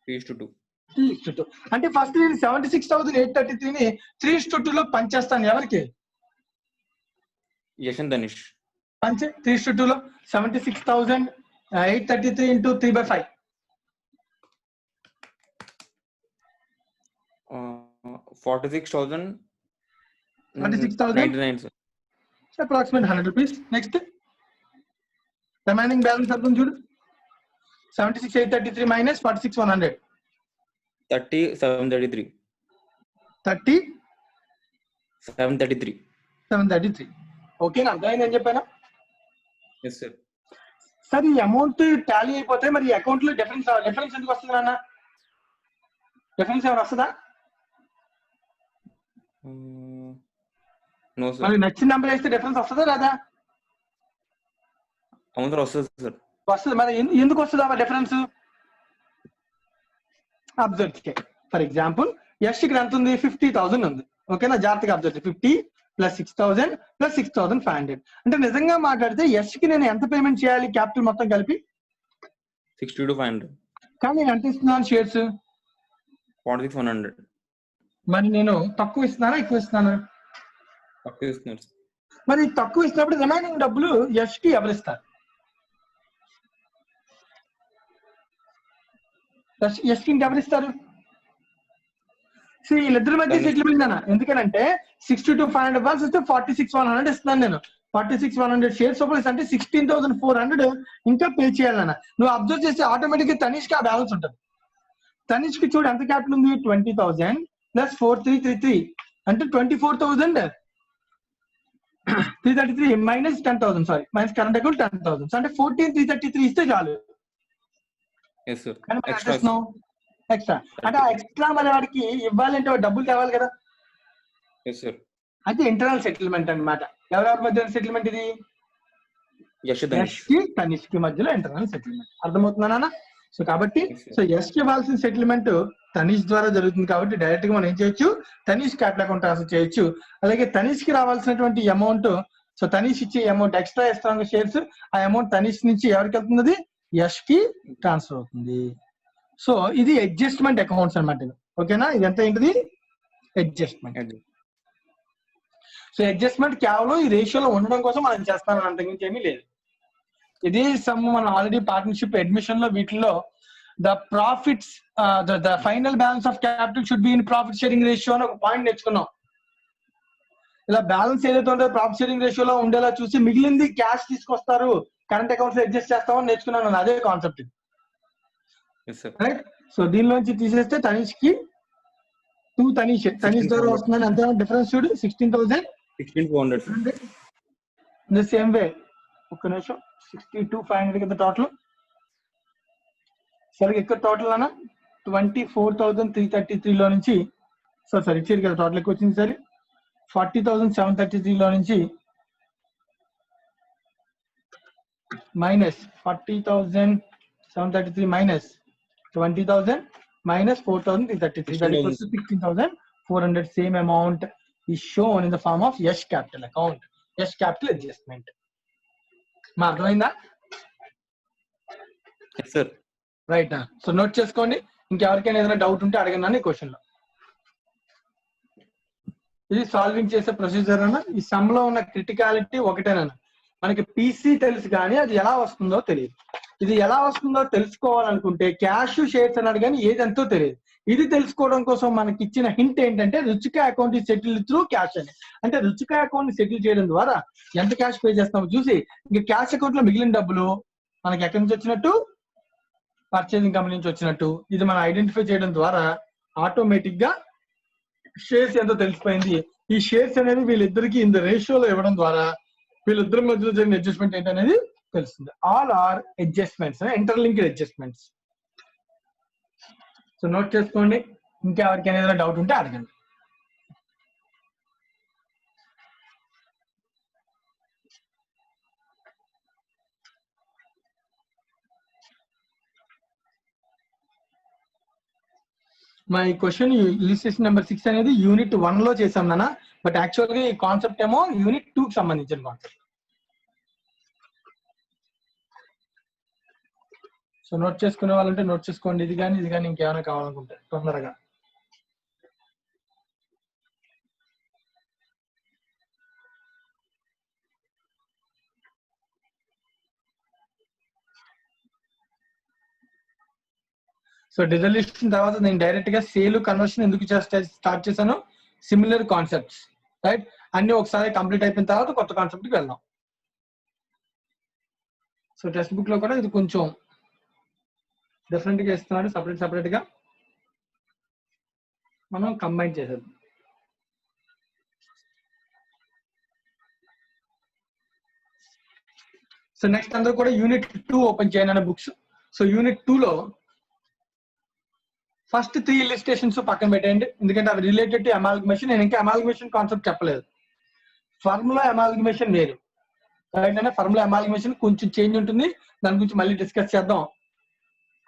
3:2. అంటే ఫస్ట్ నేను 76,833ని 3:2 లో పంచేస్తాను. ఎవరికి? యశ్వంత్ తనిష్. పంచే 3:2 లో 76,833 into 3/5. 46,099 sir. Approximate 100 rupees. Next remaining balance అర్థం చూడు. 76,833 మైనస్ 46,100. 30,733. 30,733. ఓకేనా? అర్థమైంది అని చెప్పాను. Yes sir. సార్ ఈ అమౌంట్ టాలీ అయిపోతే మరి ఈ అకౌంట్ లో డిఫరెన్స్ ఎందుకు వస్తుంది నాన్న? డిఫరెన్స్ ఏమైనా వస్తుందా? No sir. మరి నచ్చిన నెంబర్ వేస్తే డిఫరెన్స్ వస్తుందా లేదా? అవును సార్, వస్తుంది సార్. వస్తుంది. మరి ఎందుకు వస్తుందా డిఫరెన్స్? అబ్జర్వ్ చేయి. ఫర్ ఎగ్జాంపుల్ యశ్కి ఎంత ఉంది? 50,000 ఉంది. ఓకేనా? జాగ్రత్తగా అబ్జర్వ్ చేయి. 50 + 6,000 + 6,500. అంటే నిజంగా మాట్లాడితే యశ్కి నేను ఎంత పేమెంట్ చేయాలి క్యాపిటల్ మొత్తం కలిపి? 62,500. కానీ నేను ఎంత ఇస్తున్నాను షేర్స్? 46,100. మరి నేను తక్కువ ఇస్తున్నానా ఎక్కువ ఇస్తున్నానా? తక్కువ ఇస్తున్నారు. మరి తక్కువ ఇచ్చినప్పుడు రిమైనింగ్ డబ్బులు యశ్కి ఎవరు ఇస్తారు? యశ్కి ఎవరు ఇస్తారు? వీళ్ళిద్దరి మధ్య సెటిల్మెంట్ అన్న. ఎందుకంటే 62,500 balls ఇస్తే 46,100 ఇస్తున్నాను నేను. 46,100 షేర్స్ అంటే 16,400 ఇంకా పే చేయాలన్న. నువ్వు అబ్జర్వ్ చేస్తే ఆటోమేటిక్ గా తనిష్కి ఆ బ్యాలెన్స్ ఉంటుంది. తనిష్కి చూడు ఎంత క్యాపిటల్ ఉంది? 20,000 + 4,333 అంటే 24,333 minus 10,000. Sorry, minus current account 10,000 అంటే 14,333 ఇస్తే చాలు. ఎక్స్ట్రా అంటే ఆ ఎక్స్ట్రా మరి వాడికి ఇవ్వాలంటే డబ్బులు కావాలి కదా. అయితే ఇంటర్నల్ సెటిల్మెంట్ అన్నమాట. ఎవరెవరి మధ్య సెటిల్మెంట్ ఇది? యశ్కి తనిష్కి మధ్యలో ఇంటర్నల్ సెటిల్మెంట్. అర్థమవుతుందా? సో కాబట్టి యశ్కి ఇవ్వాల్సిన సెటిల్మెంట్ తనిష్ ద్వారా జరుగుతుంది కాబట్టి డైరెక్ట్ గా మనం ఏం చేయొచ్చు? తనిష్ క్యాపిటల్ అకౌంట్ ట్రాన్స్ఫర్ చేయొచ్చు. అలాగే తనిష్ కి రావాల్సినటువంటి అమౌంట్, సో తనిష్ ఇచ్చే అమౌంట్ ఎక్స్ట్రా ఇస్తాం షేర్స్, ఆ అమౌంట్ తనిష్ నుంచి ఎవరికి వెళ్తుంది? యష్ కి ట్రాన్స్ఫర్ అవుతుంది. సో ఇది అడ్జస్ట్మెంట్ అకౌంట్స్ అనమాట. ఓకేనా? ఇదంతా ఏంటిది? అడ్జస్ట్మెంట్. సో అడ్జస్ట్మెంట్ కేవలం ఈ రేషియోలో ఉండడం కోసం మనం చేస్తామని అంతకుమించి ఏమీ లేదు. ఇది సమ్ మనం ఆల్రెడీ పార్ట్నర్షిప్ అడ్మిషన్ లో వీటిలో the profits the final balance of capital should be in profit sharing ratio అని ఒక పాయింట్ నేర్చుకున్నాం. ఇలా బ్యాలెన్స్ ఏదైతే ఉంటుందో ప్రాఫిట్ షేరింగ్ రేషియోలో ఉండేలా చూసి మిగిలింది క్యాష్ తీసుకొస్తారు, కరెంట్ అకౌంట్స్ అడ్జస్ట్ చేస్తామని నేర్చుకున్నాను. అదే కాన్సెప్ట్ రైట్. సో దీనిలోంచి తీసేస్తే తనీష్కి 2 తనీష్ ద్వారా వస్తుందని అంత డిఫరెన్స్ చూడు 16,000 16,400 ద సేమ్ వే. ఒక్క నిమిషం 62,500 కదా టోటల్. సరే ఇక్కడ టోటల్ అన్న 24,333 లో నుంచి సారీ ఇచ్చేది కదా టోటల్ ఎక్కువ వచ్చింది. సరే 40,733 లో నుంచి minus 40,733 minus 20,000 minus 4,333. That equals to 16,400. Same amount is shown in the form of Yash capital account, Yash capital adjustment. మా అర్థమైందా? Yes sir. Right. So note చేసుకోండి. ఇంకెవరికైనా ఏదైనా డౌట్ ఉంటే అడగండి క్వశ్చన్ లో. ఇది సాల్వింగ్ చేసే ప్రొసీజర్ అన్న. ఈ సమ్ లో ఉన్న క్రిటికాలిటీ ఒకటేనన్న. మనకి పీసీ తెలుసు కానీ అది ఎలా వస్తుందో తెలియదు. ఇది ఎలా వస్తుందో తెలుసుకోవాలనుకుంటే క్యాష్ షేర్స్ అన్నాడు కానీ ఏదంతో తెలియదు. ఇది తెలుసుకోవడం కోసం మనకి ఇచ్చిన హింట్ ఏంటంటే Ruchika account settle through cash అని. అంటే రుచిక అకౌంట్ సెటిల్ చేయడం ద్వారా ఎంత క్యాష్ పే చేస్తామో చూసి ఇంకా క్యాష్ అకౌంట్ లో మిగిలిన డబ్బులు మనకి ఎక్కడి నుంచి వచ్చినట్టు, పర్చేసింగ్ కంపెనీ నుంచి వచ్చినట్టు ఇది మనం ఐడెంటిఫై చేయడం ద్వారా ఆటోమేటిక్ గా షేర్స్ ఎంతో తెలిసిపోయింది. ఈ షేర్స్ అనేది వీళ్ళిద్దరికి ఇంత రేషియోలో ఇవ్వడం ద్వారా వీళ్ళిద్దరి మధ్యలో జరిగిన అడ్జస్ట్మెంట్ ఏంటనేది తెలుస్తుంది. All are adjustments, interlinked adjustments. So note చేసుకోండి. ఇంకెవరికైనా ఏదైనా డౌట్ ఉంటే అడగండి. మా ఈ క్వశ్చన్ ఇలిస్ట్రేషన్ నెంబర్ 6 అనేది యూనిట్ 1 లో చేసాం నాన్న. బట్ యాక్చువల్ గా ఈ కాన్సెప్ట్ ఏమో యూనిట్ 2 కి సంబంధించిన కాన్సెప్ట్. సో నోట్ చేసుకునే వాళ్ళంటే నోట్ చేసుకోండి. ఇది కానీ ఇంకేమైనా కావాలనుకుంటే తొందరగా. సో డిజల్యూషన్ తర్వాత నేను డైరెక్ట్ గా సేల్ కన్వర్షన్ ఎందుకు స్టార్ట్ చేశాను, సిమిలర్ కాన్సెప్ట్స్ రైట్. అన్ని ఒకసారి కంప్లీట్ అయిపోయిన తర్వాత కొత్త కాన్సెప్ట్ కి వెళ్దాం. సో టెక్స్ట్ బుక్ లో కూడా ఇది కొంచెం డిఫరెంట్ గా ఇస్తున్నాడు. సపరేట్ గా మనం కంబైన్ చేసేద్దాం. సో నెక్స్ట్ అందరూ కూడా యూనిట్ 2 ఓపెన్ చేయను అనే బుక్స్. సో యూనిట్ 2 లో ఫస్ట్ 3 ఇలిస్ట్రేషన్స్ పక్కన పెట్టేయండి, ఎందుకంటే అవి రిలేటెడ్ టు అమాల్గమేషన్. నేను ఇంకా అమాల్గమేషన్ కాన్సెప్ట్ చెప్పలేదు. ఫార్ములా అమాల్గమేషన్ వేరు రైట్. ఫార్ములా అమాల్గమేషన్ కొంచెం చేంజ్ ఉంటుంది, దాని గురించి మళ్ళీ డిస్కస్ చేద్దాం.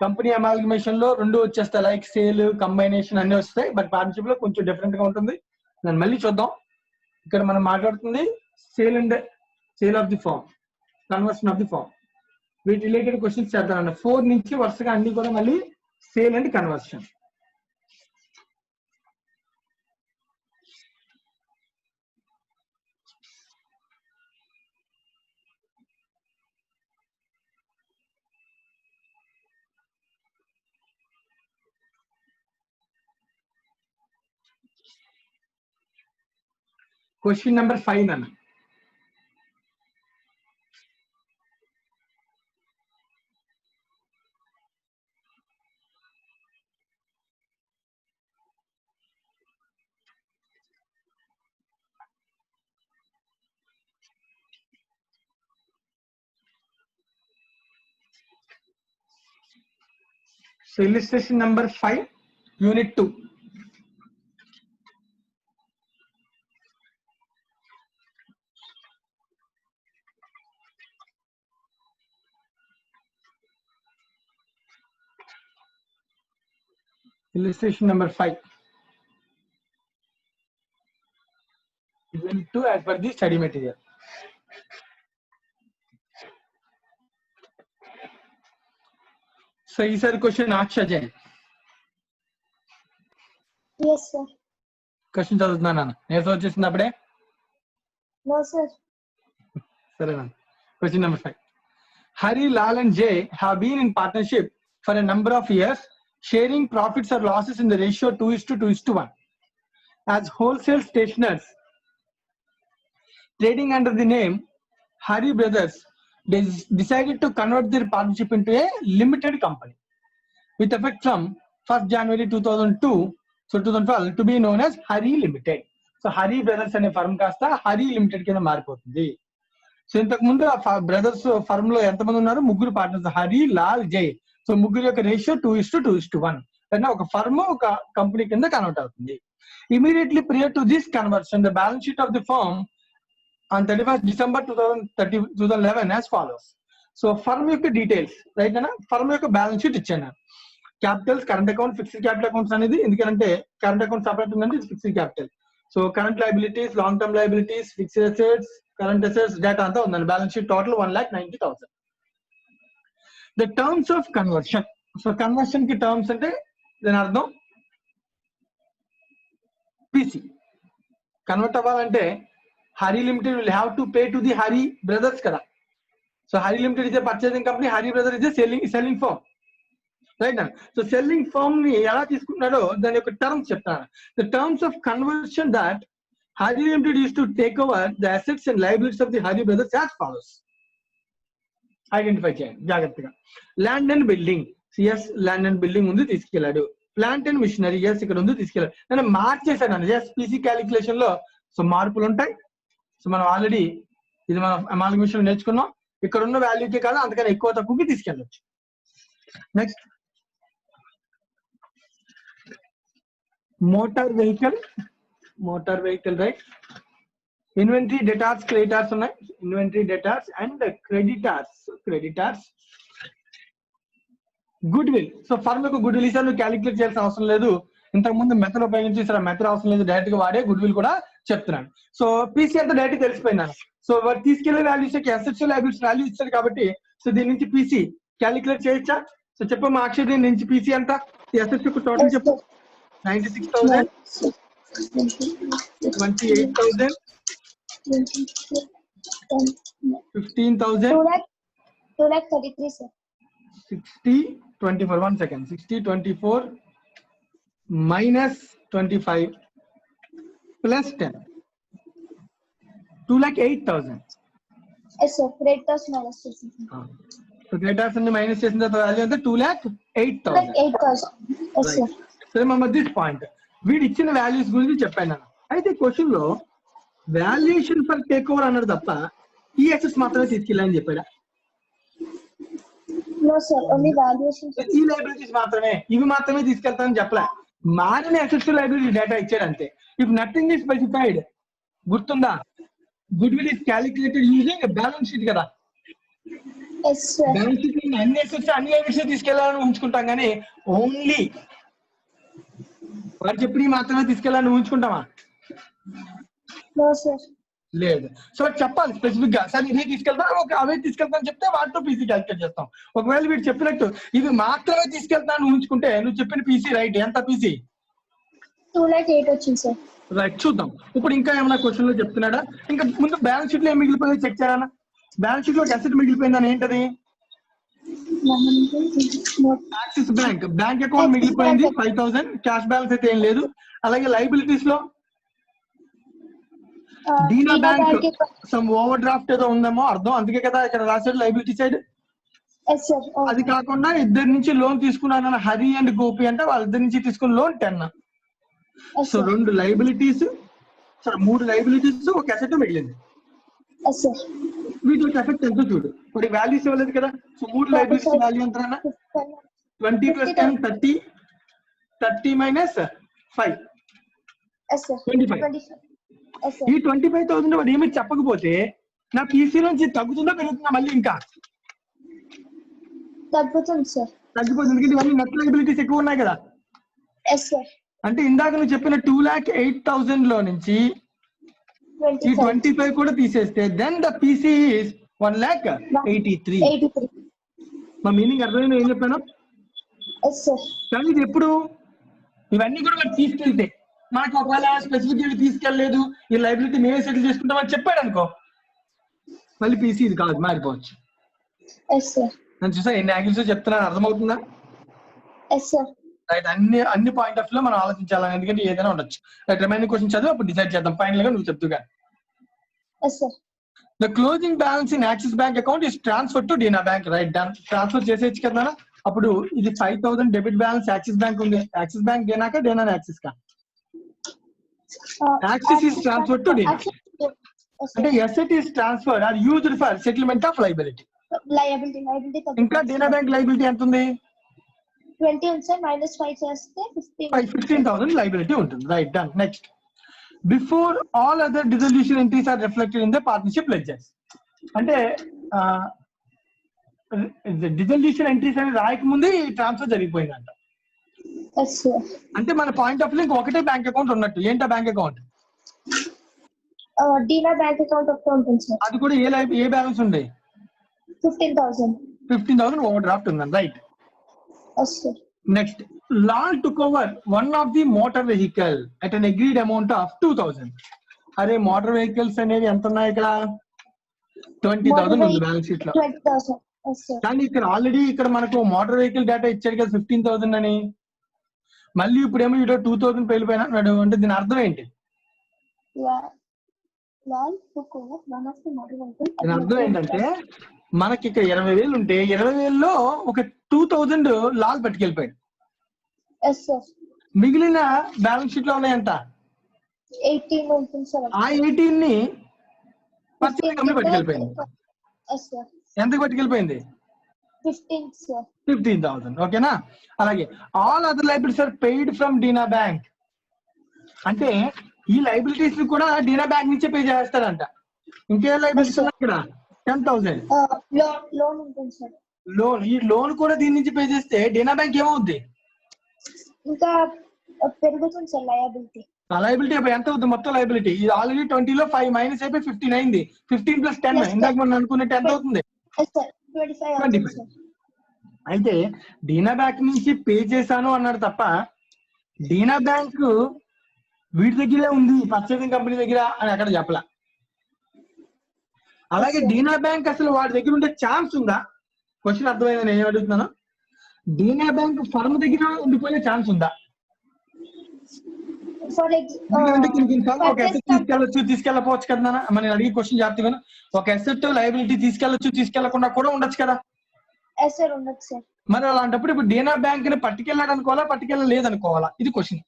కంపెనీ అమాల్గమేషన్ లో 2 వచ్చేస్తాయి, లైక్ సేల్ కంబైనేషన్ అన్ని వస్తాయి. బట్ పార్ట్నర్షిప్ లో కొంచెం డిఫరెంట్ గా ఉంటుంది, దాన్ని మళ్ళీ చూద్దాం. ఇక్కడ మనం మాట్లాడుతుంది sale and sale of the firm, conversion of the firm. వీటి రిలేటెడ్ క్వశ్చన్స్ చేద్దాం. 4 నుంచి వరుసగా అన్ని కూడా మళ్ళీ sale and conversion. Question number 5 అన్న. So illustration number 5 unit 2. Illustration number 5. Unit 2 as per the study material. So, is there a question Aksha Jain? Yes, sir. Question చదువుతున్నాను. నేను వచ్చేసింది అప్పుడే. No, sir. Sarana. Question number 5. Hari, Lal and Jay have been in partnership for a number of years, sharing profits or losses in the ratio 2:1. As wholesale stationers trading under the name Hari Brothers, they decided to convert their partnership into a limited company with effect from 1st January 2002, so 2012, to be known as Hari Limited. So Hari Brothers అనే firm కాస్త Hari Limited కింద మారిపోతుంది. So ఇంతకు ముందు ఆ brothers firm లో ఎంతమంది ఉన్నారు? ముగ్గురు పార్ట్నర్స్, హరి, లాల్, జై. సో ముగ్గురు యొక్క రేషియో 2:1. అంటే ఒక ఫర్మ్ ఒక కంపెనీ కింద కన్వర్ట్ అవుతుంది. Immediately prior to this conversion, the balance sheet of the firm on 31st December 2011 as follows. So firm యొక్క డీటెయిల్స్ రైట్ అన్న, ఫర్మ్ యొక్క బ్యాలెన్స్ షీట్ ఇచ్చాను. Capitals, current account, fixed capital accounts అనేది ఎందుకంటే current account separate ఉందంటే ఇది fixed capital. So current liabilities, long term liabilities, fixed assets, current assets data అంతా ఉందండి. Balance sheet total 1,90,000. The terms of conversion. So conversion కి terms అంటే దాని అర్థం పీసీ. కన్వర్ట్ అవ్వాలంటే Hari Limited will have to pay to the Hari brothers కదా. So Hari Limited is a purchasing company, Hari brother is a selling firm, right and. So selling firm ని ఎలా తీసుకున్నాడో దాని యొక్క టర్మ్స్ చెప్తాను. The terms of conversion that Hari Limited used to take over the assets and liabilities of the Hari brothers as follows. Identify చేయండి జాగ్రత్తగా. Land and building, yes land and building ఉంది తీసుకెళ్ళాడు. ప్లాంట్ అండ్ మిషనరీ, ఎస్ ఇక్కడ ఉంది తీసుకెళ్ళాడు. నేను మార్చేసాను yes PC calculation లో. So మార్పులు ఉంటాయి. సో మనం ఆల్రెడీ ఇది మనం అమాల్గమేషన్ నేర్చుకున్నాం. ఇక్కడ ఉన్న వాల్యూకి కాదు అంతకన్నా ఎక్కువ తక్కువకి తీసుకెళ్ళచ్చు. Next motor vehicle right. Inventory, debtors, creditors ఉన్నాయి. Inventory, debtors and creditors. Good will. So firm యొక్క గుడ్ విల్ ఈసారి నువ్వు క్యాలిక్యులేట్ చేయాల్సిన అవసరం లేదు. ఇంతకు ముందు మెథడ్ ఉపయోగించి మెథడ్ అవసరం లేదు, డైరెక్ట్ గా వాడే గుడ్ విల్ కూడా చెప్తున్నాను. సో పీసీ అంతా డైరెక్ట్ తెలిసిపోయినాను. సో వాడు తీసుకెళ్లే వాల్యూస్ అసెట్స్ లయబిలిటీస్ వాల్యూ ఇచ్చాడు కాబట్టి సో దీని నుంచి పీసీ క్యాలిక్యులేట్ చేయొచ్చా? సో చెప్పమ్మా అక్షయ్, దీని నుంచి పీసీ అంతా ఈ అసెట్స్ యొక్క టోటల్ చెప్పు. 96,000, 28,000, 15,000, 2,33, sir. 60, 24. 1 second. 60, 24 minus 25 plus 10. 2,08,000. Yes, sir. Creditors minus చేసింది. సో క్రెడిటార్స్ అన్ని మైనస్ చేసిన తర్వాత వాల్యూ అంటే 2,08,000. 8,000. Yes, sir. సరే మమ్మ దిస్ పాయింట్ వీడు ఇచ్చిన వాల్యూస్ గురించి చెప్పాను నేను. అయితే క్వశ్చన్ లో వాల్యుయేషన్ ఫర్ టేక్ ఓవర్ అన్నాడు తప్ప ఈ అసెట్స్ మాత్రమే తీసుకెళ్ళాలని చెప్పాడా? No, sir. Only valuation. ఈ లైబిలిటీస్ మాత్రమే, ఇవి మాత్రమే తీసుకెళ్తానని చెప్పలే. మారిన అసెట్స్ లైబిలిటీ డేటా ఇచ్చాడు అంతే. ఇఫ్ నథింగ్ ఈస్ స్పెసిఫైడ్, గుర్తుందా? Good will is calculated using balance sheet కదా. Yes, sir. బ్యాలెన్స్ షీట్ అన్ని అసెట్స్ అన్ని లైబిలిటీస్ తీసుకెళ్లాలని ఉంచుకుంటాం కానీ ఓన్లీ వాడు చెప్పి మాత్రమే తీసుకెళ్ళాలని ఊహించుకుంటామా? No, sir. లేదు. సో చెప్పాలి స్పెసిఫిక్ గా, సరే ఇదే తీసుకెళ్తాను, ఒక అవే తీసుకెళ్తాను చెప్తే వాటితో పీసీ క్యాలిక్యులేట్ చేస్తాం. ఒకవేళ వీడు చెప్పినట్టు ఇవి మాత్రమే తీసుకెళ్తాను ఊహించుకుంటే నువ్వు చెప్పిన పీసీ రైట్. ఎంత పీసీ? 2,08,000 వచ్చింది, సార్. రైట్, చూద్దాం. ఇప్పుడు ఇంకా ఏమైనా క్వశ్చన్ లో చెప్తున్నాడా? ఇంకా ముందు బ్యాలెన్స్ షీట్ లో ఏం మిగిలిపోయిందో చెక్ చేయాలన్నా. బ్యాలెన్స్ షీట్ లో అసెట్ మిగిలిపోయిందని ఏంటది? యాక్సిస్ బ్యాంక్ అకౌంట్ మిగిలిపోయింది 5,000. క్యాష్ బ్యాలెన్స్ అయితే ఏం లేదు. అలాగే లైబిలిటీస్ లో డీనా బ్యాంక్ సమ్ ఓవర్ డ్రాఫ్ట్ ఏదో ఉందేమో అర్థం, అందుకే కదా ఇక్కడ రాశాడు లైబిలిటీ సైడ్. Yes, sir. అది కాకుండా ఇద్దరి నుంచి లోన్ తీసుకున్నాను హరి అండ్ గోపి అంటే వాళ్ళిద్దరి నుంచి తీసుకున్న loan 10. Yes, so sir. 2 liabilities, 3 liabilities, ఒక అసెట్ మిగిలింది. Yes, sir. వీటికి ఎఫెక్ట్ ఎంతో చూడు. ఇప్పుడు వాల్యూస్ ఇవ్వలేదు కదా. సో 3 లైబిలిటీస్ వాల్యూ ఎంత? 20 + 10 30, 30 - 5 Yes, sir. 25. Yes, sir. ఈ 25,000 వాడు ఏమి చెప్పకపోతే నా పీసీ నుంచి తగ్గుతుందా పెరుగుతుందా? మళ్ళీ ఇంకా తగ్గుతుంది, సార్. తగ్గిపోతుంది, ఎందుకంటే ఇవన్నీ నెట్ లైబిలిటీస్ ఎక్కువ ఉన్నాయి కదా. Yes, sir. అంటే ఇందాక నువ్వు చెప్పిన 2,08,000 లో నుంచి ఈ 25 కూడా తీసేస్తే దెన్ ద పీసీ ఈస్ 1,83,000. 83. మా మీనింగ్ అర్థమైంది ఏం చెప్పాను? Yes, sir. కానీ ఇది ఎప్పుడు ఇవన్నీ కూడా వాడు తీసుకెళ్తే మనకు ఒకవేళ స్పెసిఫిక్ తీసుకెళ్ళలేదు, ఈ లైబిలిటీ మేమే సెటిల్ చేసుకుంటామని చెప్పాడు అనుకో, మళ్ళీ పీసీ ఇది కాదు, మారిపోవచ్చు. Yes sir. నేను చూసా ఎన్ని యాంగిల్స్ చెప్తున్నాను, అర్థమవుతుందా? Yes sir. రైట్, అన్ని పాయింట్ ఆఫ్ లో మనం ఆలోచించాలని, ఎందుకంటే ఏదైనా ఉండొచ్చు. రైట్, రిమైనింగ్ క్వశ్చన్ చదువు, అప్పుడు డిసైడ్ చేద్దాం. ఫైనల్ గా నువ్వు చెప్తుగా. Yes sir. The closing balance in Axis Bank account is transferred to Dena Bank. Right, done. Transfer చేసేయచ్చు కదా. అప్పుడు ఇది 5000 డెబిట్ బ్యాలెన్స్ యాక్సిస్ బ్యాంక్ ఉంది. యాక్సిస్ బ్యాంక్ డేనాకా, డేనా యాక్సిస్ కా? Axis is transferred to Dena. అంటే asset is transferred or used for settlement of liability. Liability ఇంకా డేనా bank liability ఎంత ఉంది? 20 ఉంది సార్. -5 చేస్తే 15,000 లైబిలిటీ ఉంటుంది. Right, done. Next, before all other dissolution entries are reflected in the partnership ledgers. అంటే dissolution entries అని రాయకముందే ఈ ట్రాన్స్ఫర్ జరిగిపోయిందంట. అంటే మన పాయింట్ ఆఫ్ వ్యూ ఒకటే బ్యాంక్ అకౌంట్ ఉన్నట్టు. ఏంటా బ్యాంక్ అకౌంట్? డీనా బ్యాంక్ అకౌంట్ ఒకటే ఉంటుంది సార్. అది కూడా ఏ బ్యాలెన్స్ ఉంది? 15,000 ఓవర్ డ్రాఫ్ట్ ఉందండి. Right. Next, Lal took over one of the motor vehicle at an agreed amount of 2,000. అరే, మోటార్ వెహికల్స్ అనేవి ఎంత ఉన్నాయి ఇక్కడ? 20,000 ఉంది బ్యాలెన్స్ షీట్ లో. కానీ ఇక్కడ ఆల్రెడీ ఇక్కడ మనకు మోటార్ వెహికల్ డేటా ఇచ్చాడు కదా 15,000 అని. మళ్ళీ ఇప్పుడేమో ఇటో 2,000 పేలిపోయినా అన్నాడు. అంటే దీని అర్థం ఏంటి? దీని అర్థం ఏంటంటే మనకి ఇక్కడ 20,000 ఉంటే 20,000లో ఒక 2,000 లాల్ పట్టుకెళ్ళిపోయాడు. మిగిలిన బ్యాలెన్స్ షీట్ లో ఉన్నాయంట 18. ఆ 18 ని పర్చేసింగ్ కంపెనీ పట్టుకెళ్ళిపోయింది. ఎంతకు పట్టుకెళ్ళిపోయింది? 15,000. ఓకేనా? అలాగే all other liabilities are paid from Dena Bank. అంటే ఈ లైబిలిటీస్ కూడా డీనా బ్యాంక్ నుంచే పే చేస్తారంట. ఇంకే లైబిలిటీస్ ఉన్నాయి ఇక్కడ? 10,000 లోన్. ఈ లోన్ కూడా దీని నుంచి పే చేస్తే డీనా బ్యాంక్ ఏమవుద్ది? ఇంకా పెరుగుతుంది సార్ లయబిలిటీ. లయబిలిటీ ఎంత అవుతుంది మొత్తం లయబిలిటీ? ఇది ఆల్రెడీ 20లో 5 మైనస్ అయిపోయి 15 అయింది. 15 + 10 ఇందాక మనం అనుకున్నట్టు ఎంత అవుతుంది? 25. అయితే డీనా బ్యాంక్ నుంచి పే చేశాను అన్నాడు తప్ప డీనా బ్యాంక్ వీటి దగ్గరే ఉంది పర్చేసింగ్ కంపెనీ దగ్గర అని అక్కడ చెప్పలా. అలాగే డీనా బ్యాంక్ అసలు వాడి దగ్గర ఉండే ఛాన్స్ ఉందా? క్వశ్చన్ అర్థమైంది నేను అడుగుతున్నాను. డీనా బ్యాంక్ ఫర్మ్ దగ్గర ఉండిపోయే ఛాన్స్ ఉందా? ఒక అసెట్ తీసుకెళ్ళకపోవచ్చు కదా. మనం అడిగే క్వశ్చన్ జాగ్రత్తగా, ఒక అసెట్ లయబిలిటీ తీసుకెళ్లకుండా కూడా ఉండొచ్చు కదా. మరి అలాంటప్పుడు ఇప్పుడు డీనా బ్యాంక్ ని పట్టుకెళ్ళాడు అనుకోవాలా, పట్టుకెళ్ళలేదు అనుకోవాలా? ఇది క్వశ్చన్.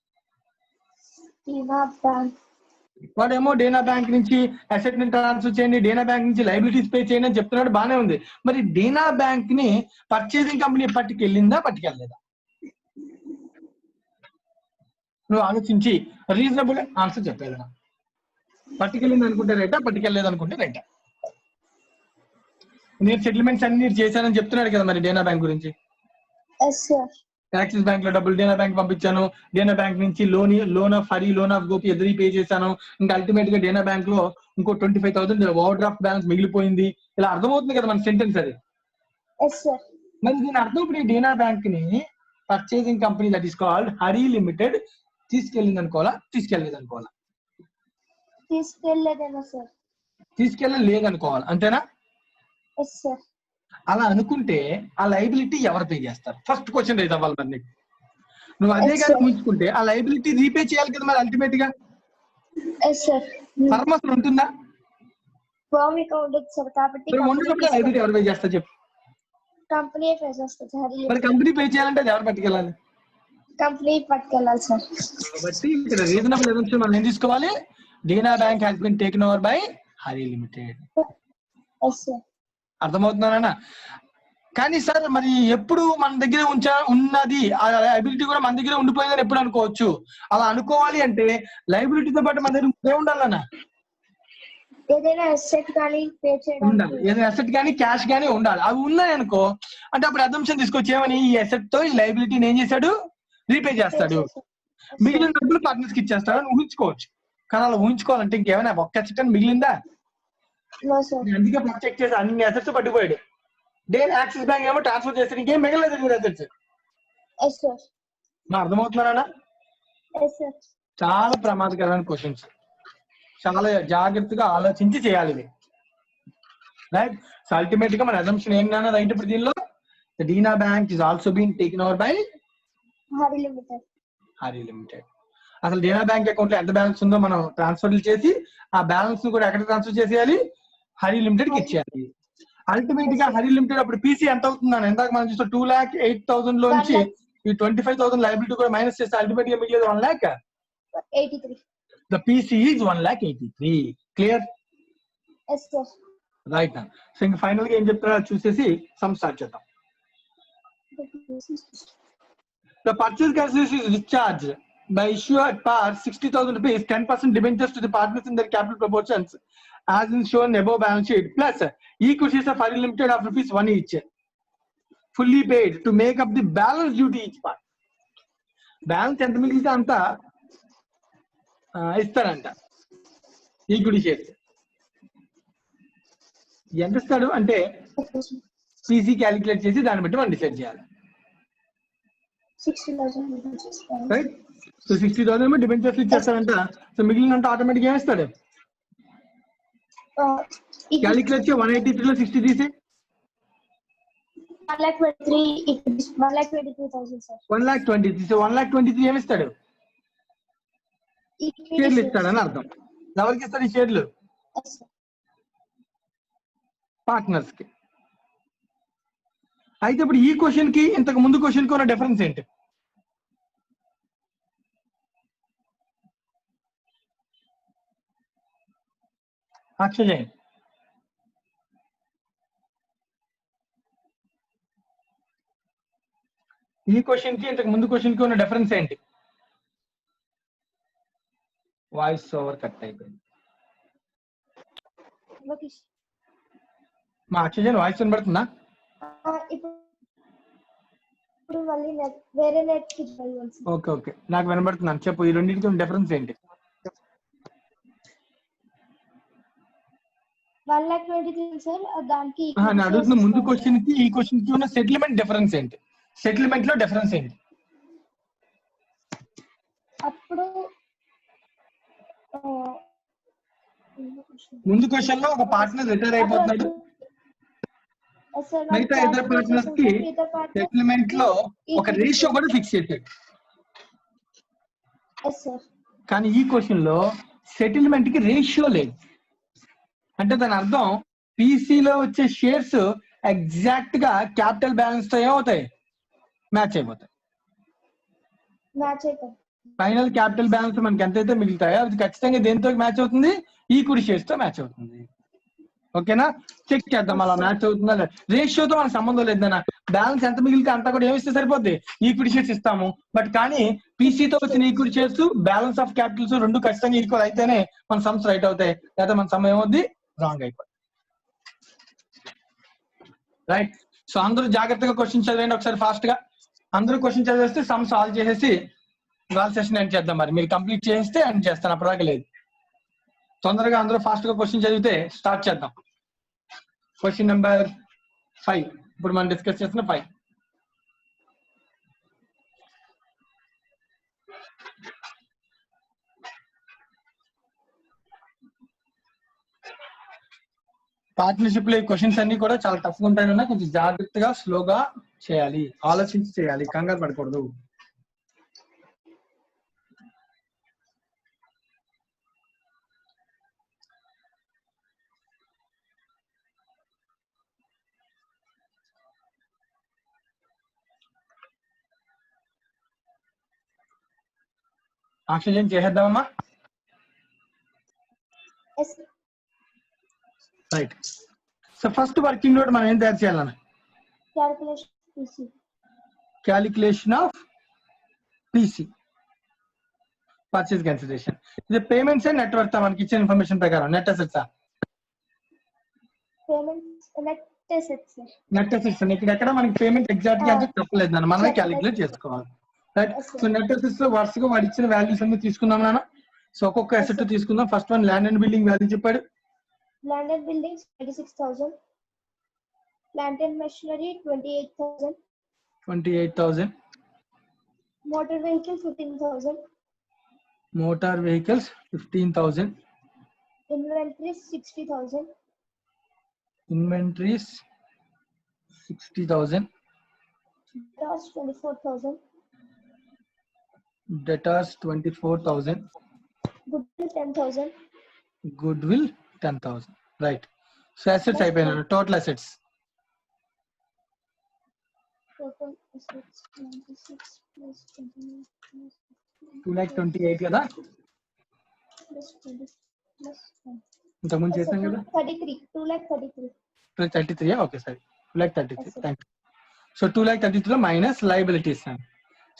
వాడేమో డీనా బ్యాంక్ నుంచి అసెట్ ని ట్రాన్స్ఫర్ చేయండి, డీనా బ్యాంక్ నుంచి లయబిలిటీస్ పే చేయండి అని చెప్తున్నాడు. బానే ఉంది. మరి డీనా బ్యాంక్ ని పర్చేసింగ్ కంపెనీ పట్టుకెళ్ళిందా, పట్టుకెళ్ళలేదా? నువ్వు ఆలోచించి రీజనబుల్ ఆన్సర్ చెప్పేది. పట్టుకెళ్ళింది అనుకుంటే రైటా, పట్టుకెళ్ళలేదు అనుకుంటే రైటా? నేను సెటిల్మెంట్స్ అన్ని చేశానని చెప్తున్నాడు కదా మరి డీనా బ్యాంక్ గురించి. యాక్సిస్ బ్యాంక్ లో డబ్బులు డీనా బ్యాంక్ పంపించాను, డీనా బ్యాంక్ నుంచి loan of Hari, loan of Gopi ఎదురు పే చేశాను, ఇంకా అల్టిమేట్ గా డీనా బ్యాంక్ లో ఇంకో 25,000 ఓవర్ డ్రాఫ్ట్ బ్యాలెన్స్ మిగిలిపోయింది. ఇలా అర్థమవుతుంది కదా మన సెంటెన్స్ అది. మరి దీని అర్థం ఇప్పుడు డీనా బ్యాంక్ ని purchasing company that is called Hari limited తీసుకెళ్ళింది అనుకోవాలా, తీసుకెళ్ళలేదు అనుకోవాలా? తీసుకెళ్ళలేదు అనుకోవాలి, అంతేనా? అలా అనుకుంటే ఆ లైబిలిటీ ఎవరు పే చేస్తారు? ఫస్ట్ క్వశ్చన్ రైజ్ అవ్వాలి మరి నీకు. నువ్వు అదే కానీ ఊహించుకుంటే ఆ లైబిలిటీ రీపే చేయాలి కదా మరి అల్టిమేట్ గా. ఫర్మ్ అసలు ఉంటుందా? లైబిలిటీ ఎవరు పే చేస్తారు చెప్పు? మరి కంపెనీ పే చేయాలంటే అది ఎవరు పట్టుకెళ్ళాలి? Company పట్టుకెళ్ళాలి sir. కాబట్టి ఇక్కడ రీజనబుల్ అజంప్షన్ మనం ఏం తీసుకోవాలి? Dena Bank has been taken over by Hari Limited. అర్థమవుతున్నానా? కానీ సార్ మరి ఎప్పుడు మన దగ్గర ఉన్నది ఆ లైబిలిటీ కూడా మన దగ్గర ఉండిపోయిందని ఎప్పుడు అనుకోవచ్చు? అలా అనుకోవాలి అంటే లైబిలిటీతో పాటు మన దగ్గర ఉండాలన్నా ఏదైనా అసెట్ కానీ పే చేయడం ఉండాలి. ఏదైనా అసెట్ కానీ క్యాష్ కానీ ఉండాలి. అవి ఉన్నాయి అనుకో అంటే అప్పుడు అజంప్షన్ తీసుకొచ్చి ఏమని ఈ అసెట్ తో ఈ లైబిలిటీని ఏం చేశాడు? రీపే చేస్తాడు, మిగిలిన డబ్బులు పార్ట్నర్స్ కి ఇచ్చేస్తాడు అని ఊహించుకోవచ్చు. కానీ అలా ఊహించుకోవాలంటే ఇంకేమైనా ఒక్క అసెట్ అని మిగిలిందా? అందుకే చెక్ చేసి అన్ని అసెట్స్ పట్టుకుపోయాడు. యాక్సిస్ బ్యాంక్ ఏమో ట్రాన్స్ఫర్ చేస్తాడు, ఇంకేం మిగలేదు అసెట్స్. అర్థమవుతున్నారా? చాలా ప్రమాదకరమైన క్వశ్చన్స్, చాలా జాగ్రత్తగా ఆలోచించి చేయాలి ఇది. రైట్. సో అల్టిమేట్ గా మన అజంప్షన్ ఏంటన్నా రైట్ ఇప్పుడు దీనిలో Dina Bank is also being taken over by Hari Limited. Hari limited. అసలు డీనా బ్యాంక్ అకౌంట్ లో ఎంత బ్యాలెన్స్ ఉందో మనం ట్రాన్స్ఫర్లు చేసి ఆ బ్యాలెన్స్ ను కూడా ఎక్కడ ట్రాన్స్ఫర్ చేసేయాలి, హరి లిమిటెడ్ కి ఇచ్చేయాలి. అల్టిమేట్ గా హరి లిమిటెడ్ అప్పుడు పీసీ ఎంత అవుతుందని ఇందాక మనం చూస్తే 2,08,000 లోంచి ఈ 25,000 లైబిలిటీ కూడా మైనస్ చేస్తే అల్టిమేట్ గా మిగిలేదు 1,83,000. The PC is 1,83,000. Clear? Yes sir. Right. So ఇంకా ఫైనల్ గా ఏం చెప్తారో చూసేసి సమ్ స్టార్ట్ చేద్దాం. The purchase consideration is discharged by issue at par 60,000 rupees, 10% debentures to the partners in their capital proportions as in shown above balance sheet, plus equities of Hari Limited of rupees 1 each, fully paid to make up the balance due to each part. Balance ఎంత మిగిలితే అంత ఇస్తారంట equity shares. ఎంత ఇస్తాడు అంటే PC calculate చేసి దాన్ని బట్టి మనం డిసైడ్ చేయాలి. 60,000 రైట్. సో 60,000 డిబెంచర్స్ ఇచ్చేస్తారంట. సో మిగిలినంత ఆటోమేటిక్ ఏమిస్తాడు, క్యాలిక్యులేట్ 183 లో 60 తీసి 1,23,000 సార్. 1,20,000 తీసి 1,23,000 ఏమిస్తాడు, షేర్లు ఇస్తాడని అర్థం. ఎవరికి ఇస్తాడు ఈ షేర్లు, పార్ట్నర్స్ కి. అయితే ఇప్పుడు ఈ క్వశ్చన్ కి ఇంతకు ముందు క్వశ్చన్ కి ఉన్న డిఫరెన్స్ ఏంటి, అక్షయ్? ఈ క్వశ్చన్ కి ఇంతకు ముందు క్వశ్చన్ కి ఉన్న డిఫరెన్స్ ఏంటి? వాయిస్ ఓవర్ కట్ అయిపోయింది. మా అక్షయ్ వాయిస్ వినబడుతుందా? ఇప్పుడు మళ్ళీ వేరే నెట్ కి జాయిన్ అవ్వాలి. ఓకే ఓకే, నాకు వినబడుతున్నాను. చెప్పు, ఈ రెండింటికి ఉన్న డిఫరెన్స్ ఏంటి? 1,23,000 సార్. దానికి నేను అడుగుతున్న ముందు క్వశ్చన్ కి ఈ క్వశ్చన్ కి ఉన్న సెటిల్మెంట్ డిఫరెన్స్ ఏంటి, సెటిల్మెంట్ లో డిఫరెన్స్ ఏంటి? అప్పుడు ముందు క్వశ్చన్ లో ఒక పార్ట్నర్ రిటైర్ అయిపోతున్నాడు, మిగతా ఇతర పార్ట్నర్స్ కి సెటిల్మెంట్ లో ఒక రేషియో కూడా ఫిక్స్ చేశాడు. కానీ ఈ క్వశ్చన్ లో సెటిల్మెంట్ కి రేషియో లేదు. అంటే దాని అర్థం పీసీలో వచ్చే షేర్స్ ఎగ్జాక్ట్ గా క్యాపిటల్ బ్యాలెన్స్ తో ఏమవుతాయి, మ్యాచ్ అయిపోతాయి. ఫైనల్ క్యాపిటల్ బ్యాలెన్స్ మనకి ఎంతైతే మిగులుతాయో అది ఖచ్చితంగా దేనితో మ్యాచ్ అవుతుంది, ఈక్విటీ షేర్స్ తో మ్యాచ్ అవుతుంది. ఓకేనా? చెక్ చేద్దాం అలా మ్యాచ్ అవుతుందా లేదా. రేషియోతో మనకు సంబంధం లేదన్నా, బ్యాలెన్స్ ఎంత మిగిలితే అంతా కూడా ఏమిస్తే సరిపోద్ది, ఈక్విటీ షేర్స్ ఇస్తాము. బట్ కానీ పీసీతో వచ్చిన equity shares balance of Capitals రెండు ఖచ్చితంగా ఈక్వల్ అయితేనే మన సమ్స్ రైట్ అవుతాయి, లేదా మన సమ్ ఏమవుద్ది, రాంగ్ అయిపోతుంది. రైట్. సో అందరూ జాగ్రత్తగా క్వశ్చన్ చదివండి ఒకసారి ఫాస్ట్ గా. అందరూ క్వశ్చన్ చదివేస్తే సమ్ సాల్వ్ చేసేసి వాళ్ళ సెషన్ ఎండ్ చేద్దాం. మరి మీరు కంప్లీట్ చేస్తే ఎండ్ చేస్తాను, అప్పటిదాకా లేదు. తొందరగా అందరూ ఫాస్ట్ గా క్వశ్చన్ చదివితే స్టార్ట్ చేద్దాం. క్వశ్చన్ నెంబర్ 5 ఇప్పుడు మనం డిస్కస్ చేసిన 5. పార్ట్నర్షిప్ లో ఈ క్వశ్చన్స్ అన్ని కూడా చాలా టఫ్ గా ఉంటాయన్నా, కొంచెం జాగ్రత్తగా స్లోగా చేయాలి, ఆలోచించి చేయాలి, కంగారు పడకూడదు. ఆక్సిజన్ చేసేద్దామమ్మా. Right. So first working note మనం ఏం తయారు చేయాలన్నా, calculation of PC, purchase consideration. ఇది పేమెంట్స్ అండ్ నెట్ వర్త్ మనకి ఇచ్చిన ఇన్ఫర్మేషన్ ప్రకారం. నెట్ అసెట్స్ నెట్ అసెట్స్ ఇక్కడ ఎక్కడ మనకి పేమెంట్ ఎగ్జాక్ట్ గా అంటే చెప్పలేదు నాన్న, మనమే క్యాలిక్యులేట్ చేసుకోవాలి. రైట్. సో నెట్ అసెట్స్ లో వరుసగా వాడు ఇచ్చిన వాల్యూస్ అన్ని తీసుకుందాం నాన్న. సో ఒక్కొక్క అసెట్ తీసుకుందాం. First one land and building value చెప్పాడు. Land and buildings 26,000. Plant and machinery 28,000. 28,000. Motor vehicle 15,000. Motor vehicles 15,000. Inventories 60,000. Inventories 60,000. Debtors 24,000. Debtors 24,000. Goodwill 10,000. Goodwill 10,000. Right. So assets Plus అయిపోయినాయి. Total assets. total assets 96 plus 29 plus 228 కదా? plus 20 plus 10. ఇంతకుముందు Yes, sir. చేసాం కదా? 33. 2,33,000. 233. Okay, sorry. 233. Yes, sir. Thank you. So 233 minus liabilities.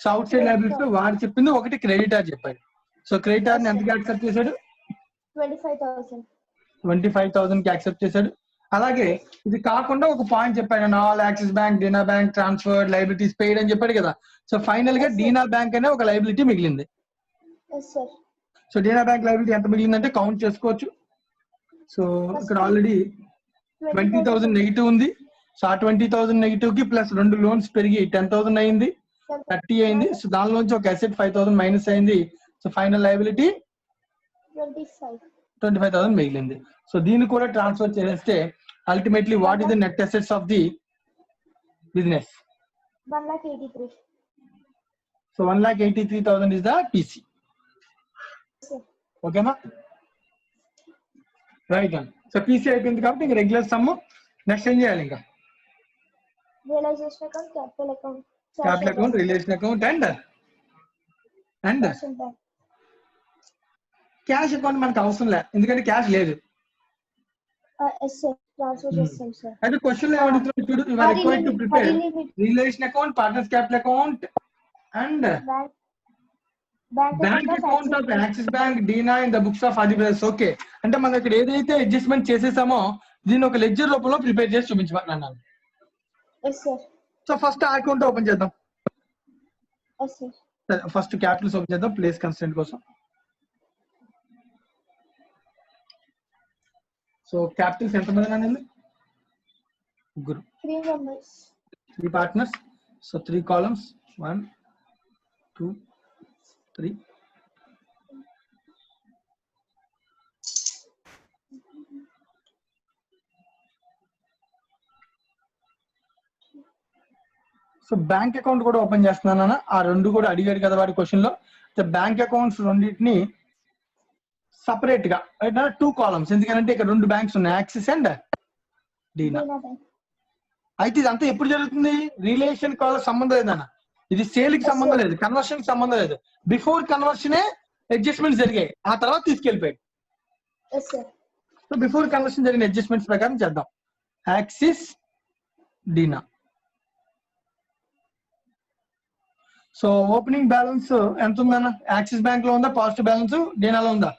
So out side liabilities లో వాడు చెప్పింది ఒకటి creditor చెప్పాడు. సో క్రెడిటార్ ని ఎంతకి యాక్సెప్ట్ చేశాడు? 25,000. 25,000 కి యాక్సెప్ట్ చేశాడు. అలాగే ఇది కాకుండా ఒక పాయింట్ చెప్పాడు, all Axis Bank, Dena Bank transfer liabilities paid అని చెప్పాడు కదా. సో ఫైనల్ గా Yes, sir. డీనా బ్యాంక్ అనే ఒక లైబిలిటీ మిగిలింది. Yes, sir. So Dena Bank liability ఎంత మిగిలిందంటే కౌంట్ చేసుకోవచ్చు. సో ఇక్కడ ఆల్రెడీ 20,000 నెగిటివ్ ఉంది. సో ఆ 20,000 నెగిటివ్ కి ప్లస్ 2 లోన్స్ పెరిగి 10,000 అయింది, 30 అయింది. సో దానిలోంచి ఒక అసెట్ 5,000 మైనస్ అయింది. సో ఫైనల్ లైబిలిటీ 25,000 మిగిలింది. సో దీన్ని కూడా ట్రాన్స్ఫర్ చేస్తే ultimately what is the net assets of the business? 1,83,000. So 1,83,000 is the PC. Sir. ఓకేనా? రైట్ అండి. సో పీసీ అయిపోయింది కాబట్టి ఇంకా రెగ్యులర్ సమ్. నెక్స్ట్ ఏం చేయాలి? ఇంకా Realization account, capital account, capital account, relation account and cash and bank. Cash account మనకు అవసరం లేదు, ఎందుకంటే క్యాష్ లేదు. Yes, sir. Transfer చేస్తాం, sir. అయితే క్వశ్చన్ ఏమడుగుతున్నాడు చూడు, you are required to prepare relation account, partners capital account and bank account of Axis Bank, Dena in the books of Adi brothers. Okay, అంటే మనం ఇక్కడ ఏదైతే అడ్జస్ట్మెంట్ చేసేసామో దీన్ని ఒక లెడ్జర్ రూపంలో ప్రిపేర్ చేసి చూపించమన్నాను. Yes, sir. సో ఫస్ట్ ఆ అకౌంట్ ఓపెన్ చేద్దాం. Yes, sir. First Capitals open చేద్దాం ప్లేస్ కన్స్టెంట్ కోసం. సో క్యాపిటల్స్ ఎంతమంది అనండి? ముగ్గురు. 3 members. 3 partners. So 3 columns. 1, 2, 3. So bank account కూడా ఓపెన్ చేస్తున్నాను. ఆ రెండు కూడా అడిగాడు కదా వాడి క్వశ్చన్ లో. బ్యాంక్ అకౌంట్స్ రెండింటిని సపరేట్ గా 2 కాలమ్స్, ఎందుకంటే ఇక్కడ 2 బ్యాంక్స్ ఉన్నాయి, యాక్సిస్ అండ్ డీనా. Dina Bank. అయితే ఇదంతా ఎప్పుడు జరుగుతుంది? రిలేషన్ కాల్ సంబంధం లేదన్న, ఇది సేల్ కి సంబంధం లేదు, కన్వర్షన్ కి సంబంధం లేదు. బిఫోర్ కన్వర్షనే అడ్జస్ట్మెంట్స్ జరిగాయి, ఆ తర్వాత తీసుకెళ్ళిపోయాయి. Yes, sir. So before conversion జరిగిన అడ్జస్ట్మెంట్స్ ప్రకారం చేద్దాం. యాక్సిస్ డీనా. సో ఓపెనింగ్ బ్యాలెన్స్ ఎంత ఉందన్న? యాక్సిస్ బ్యాంక్ లో ఉందా పాజిటివ్ బ్యాలెన్స్? డీనాలో ఉందా?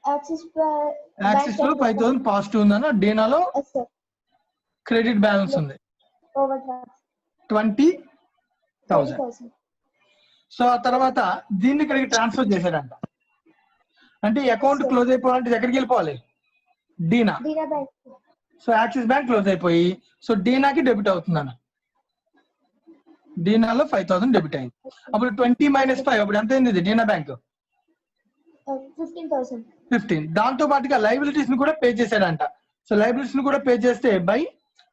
Axis యాక్సిస్ లో 5,000 పాజిటివ్ ఉందన్న, డీనాలో Yes, sir. క్రెడిట్ బ్యాలెన్స్ ఉంది Overdraft 20,000. 20,000. సో ఆ తర్వాత దీన్ని ఇక్కడికి ట్రాన్స్ఫర్ చేశాడంట. అంటే ఈ అకౌంట్ క్లోజ్ అయిపోవాలంటే ఇది ఎక్కడికి వెళ్ళిపోవాలి? డీనా. Dina Bank. So Axis bank close అయిపోయి సో డీనాకి డెబిట్ అవుతుందన్న. డీనాలో 5,000 డెబిట్ అయింది. అప్పుడు 20 మైనస్ 5 అప్పుడు ఎంత అయింది? డీనా బ్యాంక్ 15,000. 15. దాంతో పాటుగా లైబిలిటీస్ ని కూడా పే చేశాడంట. సో లైబిలిటీస్ ని కూడా పే చేస్తే బై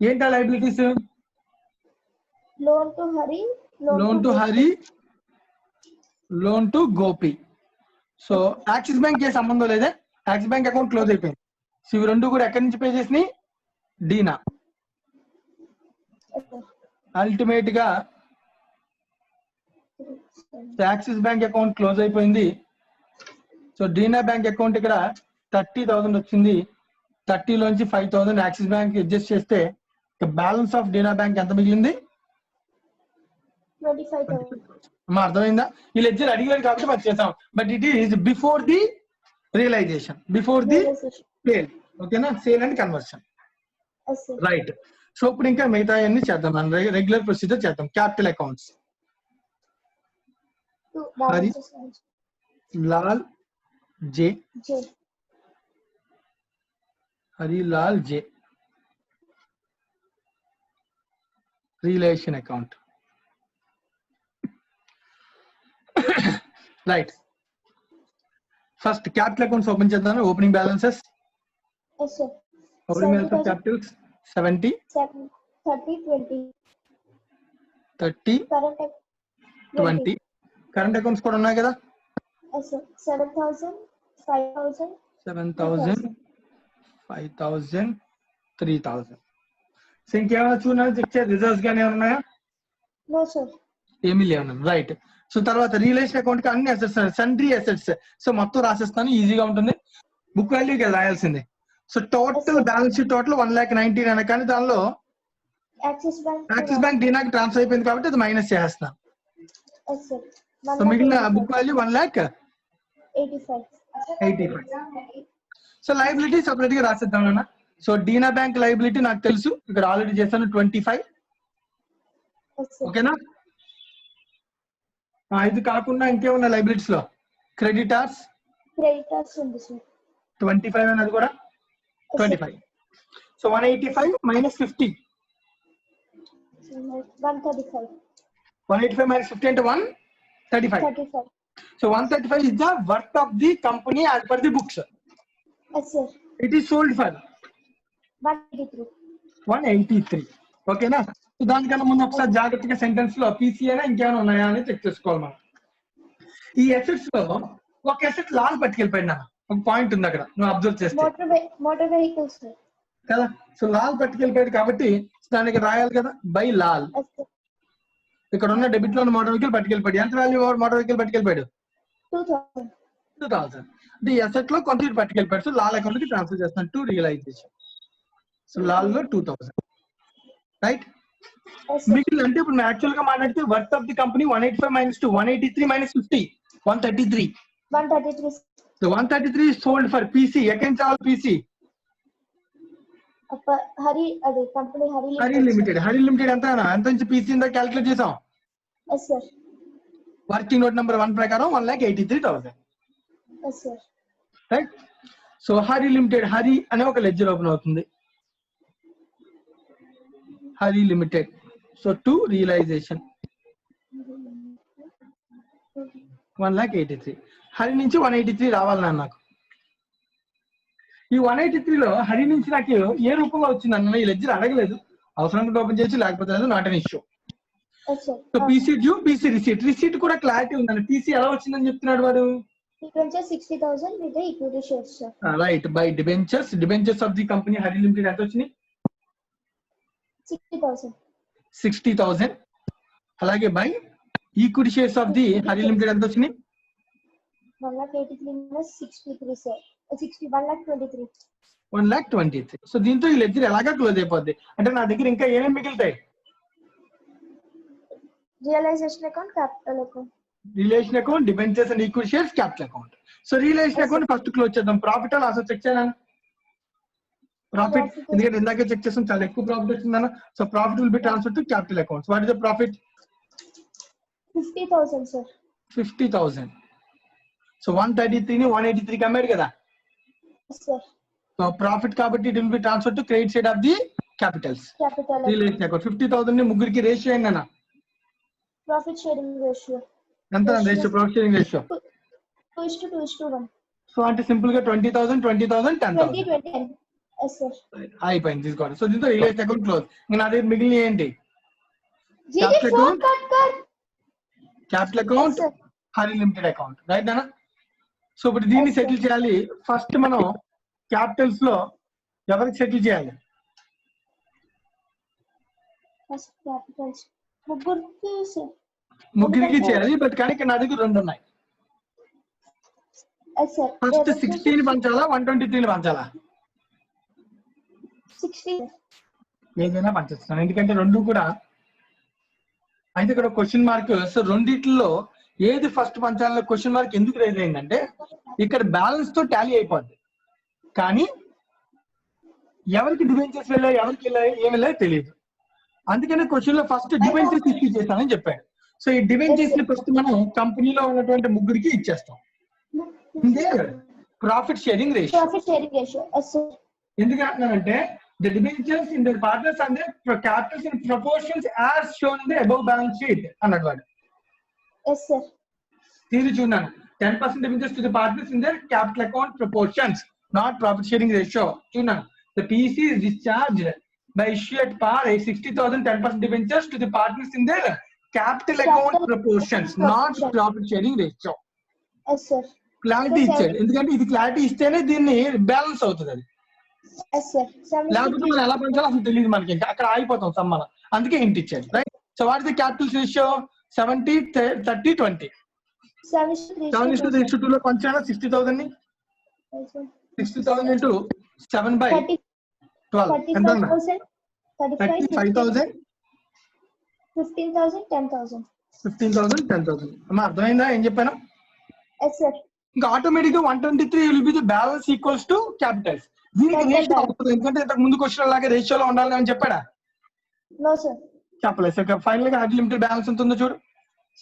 ఏంటా liabilities? Loan to Hari. Loan to Hari, loan to Gopi. So Axis Bank ఏ సంబంధం లేదే, యాక్సిస్ బ్యాంక్ అకౌంట్ క్లోజ్ అయిపోయింది. సో ఇవి రెండు కూడా ఎక్కడి నుంచి పే చేసినాయి? డీనా. Yes, sir. అల్టిమేట్ గా యాక్సిస్ బ్యాంక్ అకౌంట్ క్లోజ్ అయిపోయింది. సో డీనా బ్యాంక్ అకౌంట్ ఇక్కడ 30,000 వచ్చింది. 30 లోంచి 5,000 యాక్సిస్ బ్యాంక్ అడ్జస్ట్ చేస్తే బ్యాలెన్స్ ఆఫ్ డీనా బ్యాంక్ ఎంత మిగిలింది? 25,000. అమ్మా అర్థమైందా? ఈ లెడ్జర్ అడిగాడు కాబట్టి మనం చేసాం. But it is before the realisation, before the Realization. Sale. ఓకేనా? Sale and conversion. Yes, sir. Right. So ఇప్పుడు ఇంకా మిగతా అన్ని చేద్దాం, మనం రెగ్యులర్ ప్రొసీజర్ చేద్దాం. Capital accounts. Two Hari. balances. Lal J, J. Harilal J. Relation account. Right. First capital accounts open చేద్దాం. Opening balances, yes sir. Opening balance of capitals 70 30 20 30 current 20. Current accounts కూడా ఉన్నాయి కదా. Yes sir. 7000 5000 7,000 5,000 3,000. సో ఇంకేమైనా చూడాలి check చేయాలి. Reserves కానీ ఏమైనా ఉన్నాయా? No sir. ఏమీ లేవు. రైట్. సో తర్వాత రియలైజ్డ్ అకౌంట్ కి అన్ని అసెట్స్, సన్డ్రీ అసెట్స్. సో మొత్తం రాసేస్తాను, ఈజీగా ఉంటుంది. బుక్ వాల్యూ కదా రాయాల్సింది. So total balance sheet total 1,19,000 అనే, కానీ దానిలో యాక్సిస్ బ్యాంక్ డీనాకి ట్రాన్స్ఫర్ అయిపోయింది కాబట్టి అది మైనస్ చేస్తాను. Yes sir. సో మిగిలిన book value 1,85,000. So liability separate గా రాసేద్దాం అన్న. సో డీనా బ్యాంక్ లైబిలిటీ నాకు తెలుసు, ఇక్కడ ఆల్రెడీ చేశాను 25. ఓకేనా? ఇది కాకుండా ఇంకేమన్నా లైబిలిటీస్ లో క్రెడిటార్స్ ఉంది సార్ 25 అనేది కూడా 25. So 185 minus 50. 135. 185 minus 50 అంటే 135. 35. So 135 is the worth of the company as per the books. Yes sir. It is sold for 183. ఓకేనా? సో దానికన్నా ముందు ఒకసారి జాగ్రత్తగా సెంటెన్స్ లో పీసీ అయినా ఇంకేమైనా ఉన్నాయా అని చెక్ చేసుకోవాలి మనం. ఈ అసెట్స్ లో ఒక అసెట్ లాల్ పట్టుకెళ్ళిపోయినా, ఒక పాయింట్ ఉంది అక్కడ నువ్వు అబ్జర్వ్ చేస్తే మోటార్ వెహికల్స్ కదా. సో లాల్ పట్టుకెళ్ళిపోయాడు కాబట్టి దానికి రాయాలి కదా బై లాల్. ఇక్కడ ఉన్న డెబిట్ లో మోటార్ వెహికల్ పట్టుకెళ్ళిపోయాడు. ఎంత వాల్యూ మోటార్ వెహికల్ పట్టుకెళ్ళిపోయాడు? 2000. అంటే ఈ అసెట్ లో కొంత పట్టుకెళ్ళిపోయాడు. సో లాల్ అకౌంట్ కి ట్రాన్స్ఫర్ చేస్తున్నాను టు రియలైజేషన్. సో లాల్ లో 2000. రైట్. మిగిలిన అంటే ఇప్పుడు యాక్చువల్ గా మాట్లాడితే worth of the company 185 minus 2 183 minus 50 133. So 133 is sold for PC. Against all PC. Hari అది company Hari Limited. Hari Limited ఎంత నుంచి PC ఇందా క్యాలిక్యులేట్ చేసాం. Yes sir. Working note number 1 ప్రకారం 1,83,000. Yes sir. Right. So Hari Limited, Hari అనే ఒక లెడ్జర్ ఓపెన్ అవుతుంది. Hari Limited. So to realisation 1,83,000. Hari నుంచి 183 రావాలి నాకు. ఈ 183 లో హరి నుంచి నాకు ఏ రూపంలో వచ్చింది అన్న ఈ లెడ్జర్ అడగలేదు. అవసరం ఓపెన్ చేయొచ్చు, లేకపోతే లేదు, not an issue. So PC due, PC receipt. Receipt కూడా క్లారిటీ ఉందండి. పీసీ ఎలా వచ్చిందని చెప్తున్నాడు వాడు. 60,000 with the equity shares sir. Right. By debentures of the company Hari Limited ఎంత వచ్చింది? 60,000. అలాగే by equity shares of the Hari Limited ఎంత వచ్చింది? 1,83 minus 63 sir. 1,23,000. 1,23,000. సో దీంతో ఈ లెడ్జర్ ఎలాగా క్లోజ్ అయిపోద్ది అంటే నా దగ్గర ఇంకా ఏమేమి మిగులుతాయి? Realization account, capital account. Relation account, debentures and equity shares, capital account. So relation account first close చేద్దాం. ప్రాఫిట్ అండ్ లాస్ చెక్ చేయాలి. ప్రాఫిట్ ఎందుకంటే ఇందాకే చెక్ చేస్తాం, చాలా ఎక్కువ ప్రాఫిట్ వచ్చిందన్న. So profit will be transfer to capital accounts. What is the profit? 50,000 sir. 50,000. So 133 ని 183 కి అమ్మాడు కదా. Yes sir. సో ప్రాఫిట్ కాబట్టి it will be transfer to credit side of the Capitals. Relation account 50,000 ని ముగ్గురికి ratio ఏంటి అన్న? Profit sharing ratio ఎంత ratio? Profit sharing ratio 2:2:1. So అంటే సింపుల్ గా 20,000 20,000 10,000. 20. Yes sir. అయిపోయింది, తీసుకోండి. సో దీంతో రిలేషన్ అకౌంట్ క్లోజ్. ఇంకా నా దగ్గర మిగిలిన ఏంటి? Capital account, Hari limited account. Right అన్న. సో ఇప్పుడు దీన్ని సెటిల్ చేయాలి. ఫస్ట్ మనం క్యాపిటల్స్ లో ఎవరికి సెటిల్ చేయాలి? ముగ్గురికి చేయాలి. బట్ కానీ ఇక్కడ నా దగ్గర 2 ఉన్నాయి. ఫస్ట్ 60 ని పంచాలా, 123 ని పంచాలా? 60. ఏదైనా పంచేస్తాను, ఎందుకంటే 2 కూడా. అయితే ఇక్కడ క్వశ్చన్ మార్క్. సో రెండిట్లో ఏది ఫస్ట్ పంచాలలో క్వశ్చన్ మార్క్ ఎందుకు రైజ్ అయిందంటే ఇక్కడ బ్యాలెన్స్ తో టాలీ అయిపోద్ది, కానీ ఎవరికి డిబెంచర్స్ వెళ్ళాయి, ఎవరికి వెళ్ళాయి, ఏమి వెళ్ళాయో తెలియదు. అందుకనే క్వశ్చన్ లో ఫస్ట్ డిబెంచర్స్ ఇష్యూ చేస్తానని చెప్పాడు. సో ఈ డిబెంచర్స్ ని ఫస్ట్ మనం కంపెనీలో ఉన్నటువంటి ముగ్గురికి ఇచ్చేస్తాం. ఇదే ప్రాఫిట్ షేరింగ్ రేషియో. ఎందుకంటున్నానంటే the debentures in their partners and their capitals in proportions as shown in the above balance sheet అన్నాడు వాడు. Yes sir. తీరు చూడండి. 10% debentures to the partners in their capital account proportions, not profit sharing ratio. చూడండి, the PC is discharged by issue at par 60,000 10% debentures to the partners in their capital account proportions, not profit sharing ratio. Yes, sir. Clarity ఇచ్చాడు, ఎందుకంటే ఇది clarity ఇస్తేనే దీన్ని balance అవుతుంది. అది Yes, sir. లేకపోతే మనం ఎలా పెంచాలో అసలు తెలియదు మనకి, ఇంకా అక్కడ ఆగిపోతాం సమ్మన. అందుకే ఇంటి ఇచ్చాడు, right? So what is the capital ratio? 70 30 20. 7:3 లో పంచాను 60,000 ని. 60,000 into 7/12 ఎంత? 35,000 15,000 10,000. 15,000 10,000. అమ్మా అర్థమైందా ఏం చెప్పాను? Yes, sir. ఇంకా ఆటోమేటిక్ గా 123 will be the balance equals to Capitals. దీనికి రేషియో అవుతుంది, ఎందుకంటే ఇంతకు ముందు క్వశ్చన్ లాగా రేషియోలో ఉండాలని అని చెప్పాడా? No, sir. చెప్పలేదు. సో ఫైనల్ గా హరి లిమిటెడ్ బ్యాలెన్స్ ఎంత ఉందో చూడు.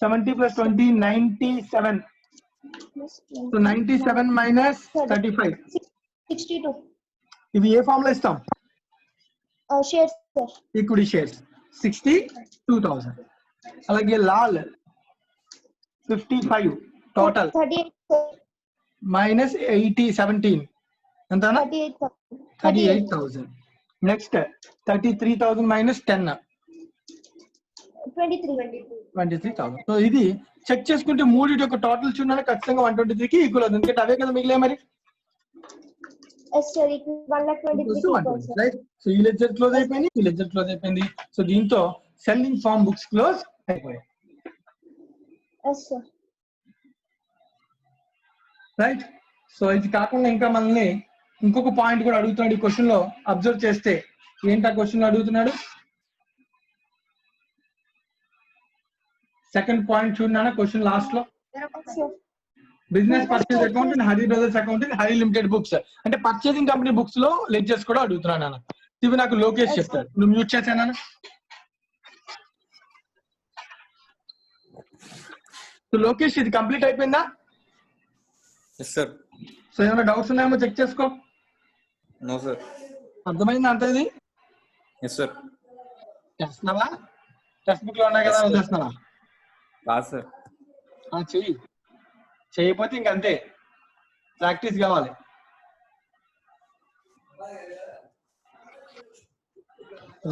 70 + 20 97. సో 97 - 35. 62. ఇవి ఏ ఫామ్ లో ఇస్తాం? Shares, sir. Equity shares 62,000. అలాగే లాల్ 55 టోటల్ 38, sir. -80 17 ఎంతనా? 38,000. నెక్స్ట్ 33,000 - 10 23,000. సో ఇది చెక్ చేసుకుంటే మూడింటి యొక్క టోటల్ చూడాలి, ఖచ్చితంగా 123కి ఈక్వల్ అవుతుంది, ఎందుకంటే అవే కదా మిగిలే మరి. Yes, sir. 123. రైట్? సో ఈ లెడ్జర్ క్లోజ్ అయిపోయింది, ఈ లెడ్జర్ క్లోజ్ అయిపోయింది. సో దీంతో సెల్లింగ్ ఫార్మ్ బుక్స్ క్లోజ్ అయిపోయాయి. Yes, sir. రైట్? సో ఇది కాకుండా ఇంకా మనల్ని ఇంకొక పాయింట్ కూడా అడుగుతున్నాడు ఈ క్వశ్చన్ లో. అబ్జర్వ్ చేస్తే ఏంటి ఆ క్వశ్చన్ లో అడుగుతున్నాడు? సెకండ్ పాయింట్ చూడనా క్వశ్చన్ లాస్ట్ లో. Business purchase account and Hari brothers account and Hari limited books అంటే పర్చేసింగ్ కంపెనీ బుక్స్ లో లెడ్జర్స్ కూడా అడుగుతున్నాను నాన్న. ఇవి నాకు లోకేష్ చెప్తాడు. నువ్వు మ్యూట్ చేసానా? సో లోకేష్ ఇది కంప్లీట్ అయిపోయిందా? Yes, sir. సో ఏమైనా డౌట్స్ ఉన్నాయేమో చెక్ చేసుకో. No, sir. అర్థమైందా అంత? ఇది Yes, sir. చేస్తున్నావా? టెక్స్ట్ బుక్ లో ఉన్నాయి కదా, చేస్తున్నావా? Yes, sir. చెయ్యి. చేయకపోతే ఇంకంతే, ప్రాక్టీస్ కావాలి.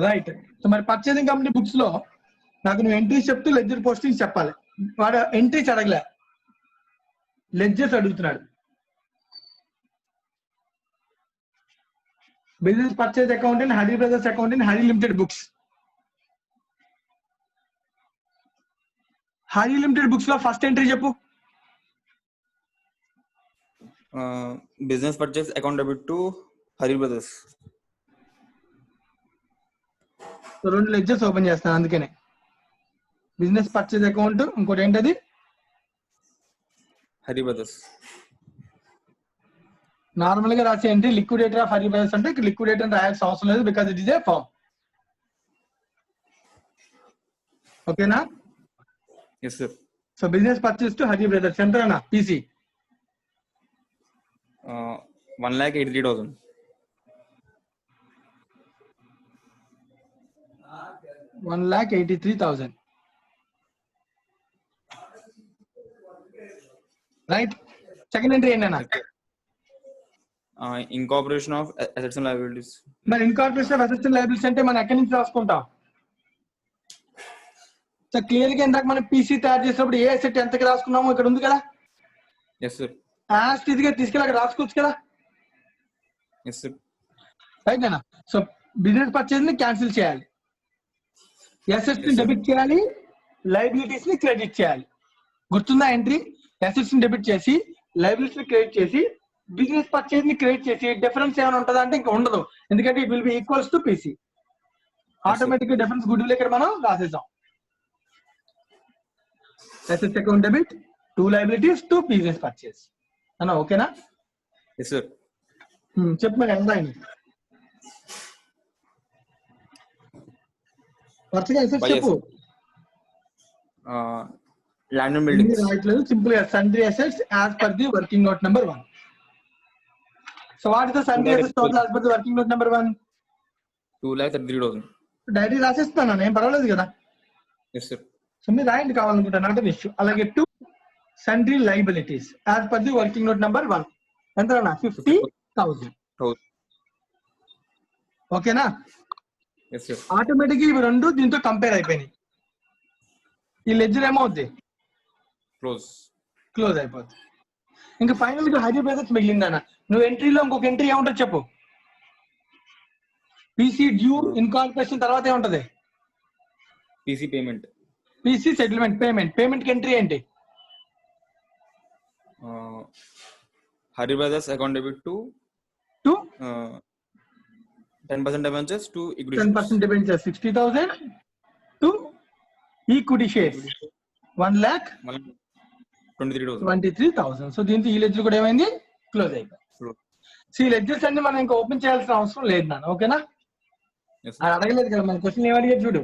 రైట్? సో మరి పర్చేసింగ్ కంపెనీ బుక్స్ లో నాకు నువ్వు ఎంట్రీస్ చెప్తూ లెడ్జర్ పోస్టింగ్స్ చెప్పాలి. వాడు ఎంట్రీస్ అడగలే, లెడ్జర్స్ అడుగుతున్నాడు. Business purchase account and Hari brothers account and Hari limited books. Hari limited books లో ఫస్ట్ ఎంట్రీ చెప్పు. Business purchase account debit to Hari Brothers. So 2 ledgers open చేస్తాను, అందుకనే బిజినెస్ పర్చేజ్ అకౌంట్, ఇంకోటి ఏంటది? Hari Brothers. నార్మల్ గా రాసే entry liquidator of Hari brothers అంటే ఇక్కడ లిక్విడేటర్ అని రాయాల్సిన అవసరం లేదు, because it is a firm. ఓకేనా? Yes, sir. So business purchase to Hari brothers ఎంతనా పీసీ? 1,83,000. 1,83,000. రైట్? సెకండ్ ఎంట్రీ ఏంటన్నా? Incorporation of assets and liabilities. మరి incorporation of assets and liabilities అంటే మనం ఎక్కడి నుంచి రాసుకుంటాం? సో క్లియర్ గా ఇందాక మనం పీసీ తయారు చేసినప్పుడు ఏ అసెట్ ఎంతకి రాసుకున్నామో ఇక్కడ ఉంది కదా. Yes, sir. యాజ్ ఇట్ గా తీసుకెళ్ళి అక్కడ రాసుకోవచ్చు కదా. Yes, sir. రైట్ అన్న? సో బిజినెస్ పర్చేజ్ ని క్యాన్సిల్ చేయాలి, అసెట్స్ ని డెబిట్ చేయాలి, లయబిలిటీస్ ని క్రెడిట్ చేయాలి. గుర్తుందా ఎంట్రీ? అసెట్స్ ని డెబిట్ చేసి లయబిలిటీస్ ని క్రెడిట్ చేసి బిజినెస్ పర్చేజ్ ని క్రెడిట్ చేసి డిఫరెన్స్ ఏమైనా ఉంటుందా అంటే ఇంకా ఉండదు, ఎందుకంటే it will be equals to PC. Automatic difference good will ఇక్కడ మనం రాసేసాం. Assets account debit, 2 liabilities, 2 business purchase అన్న. ఓకేనా? Yes, sir. చెప్పు మరి ఎంత అయింది వరుసగా అసెట్స్ చెప్పు. Land and buildings. రాయట్లేదు, సింపుల్ గా sundry assets as per the working note number 1. So what is the sundry assets total as per the working note number 1? 2,33,000. Dairy రాసేస్తున్నాను, ఏం పర్వాలేదు కదా. Yes, sir. సో మీరు రాయండి కావాలనుకుంటా, నాట్ ఇష్యూ. అలాగే 2 sundry liabilities as per the working note number 1. ఎంతనా 50,000. ఓకేనా? Yes, sir. Automatic ఇవి రెండు దీంతో కంపేర్ అయిపోయినాయి. ఈ లెడ్జర్ ఏమవుద్ది? క్లోజ్ అయిపోద్ది. ఇంకా ఫైనల్ గా హరి బ్రదర్స్ మిగిలిందన్న. నువ్వు ఎంట్రీలో ఇంకొక ఎంట్రీ ఏముంటుంది చెప్పు? పీసీ డ్యూ ఇన్కార్పొరేషన్ తర్వాత ఏముంటది? PC payment. PC settlement payment కి ఎంట్రీ ఏంటి? Hari brothers account debit to 10% debentures to equity 10% debentures 60,000 to equity shares 1,23,000. So దీంతో ఈ లెడ్జర్ కూడా ఏమైంది? క్లోజ్ అయిపోయింది. సో ఈ లెడ్జర్స్ అన్ని మనం ఇంకా ఓపెన్ చేయాల్సిన అవసరం లేదు నాన్న. ఓకేనా? అది అడగలేదు కదా మన క్వశ్చన్ ఏం అడిగారు చూడు.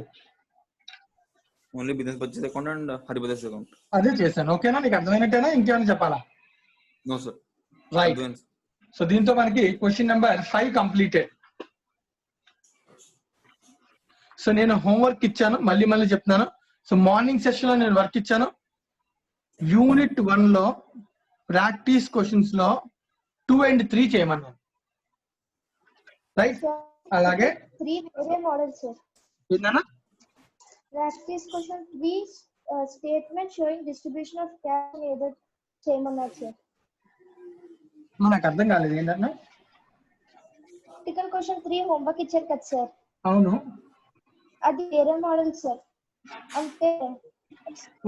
Only business purchase account and Hari brothers account. అదే చేశాను. ఓకేనా? నీకు అర్థమైనట్టేనా? ఇంకేమైనా చెప్పాలా? No sir. రైట్. సో దీంతో మనకి క్వశ్చన్ నెంబర్ 5 కంప్లీటెడ్. సో నేను హోంవర్క్ ఇచ్చాను, మళ్ళీ చెప్తున్నాను. సో మార్నింగ్ సెషన్ లో నేను వర్క్ ఇచ్చాను. యూనిట్ 1 లో ప్రాక్టీస్ క్వశ్చన్స్ లో 2 and 3 చేయమన్నాను. రైట్? అలాగే 3 వేరే మోడల్స్ సార్. ఏందన్నా? Practice question 3 statement sowing distribution of cash ఏదో చేయమన్నారు సార్. నాకు అర్థం కాలేదు. ఏంటన్నా? ప్రాక్టికల్ క్వశ్చన్ 3 హోంవర్క్ ఇచ్చారు కదా సార్. అవును. అది వేరే మోడల్ సార్. అంటే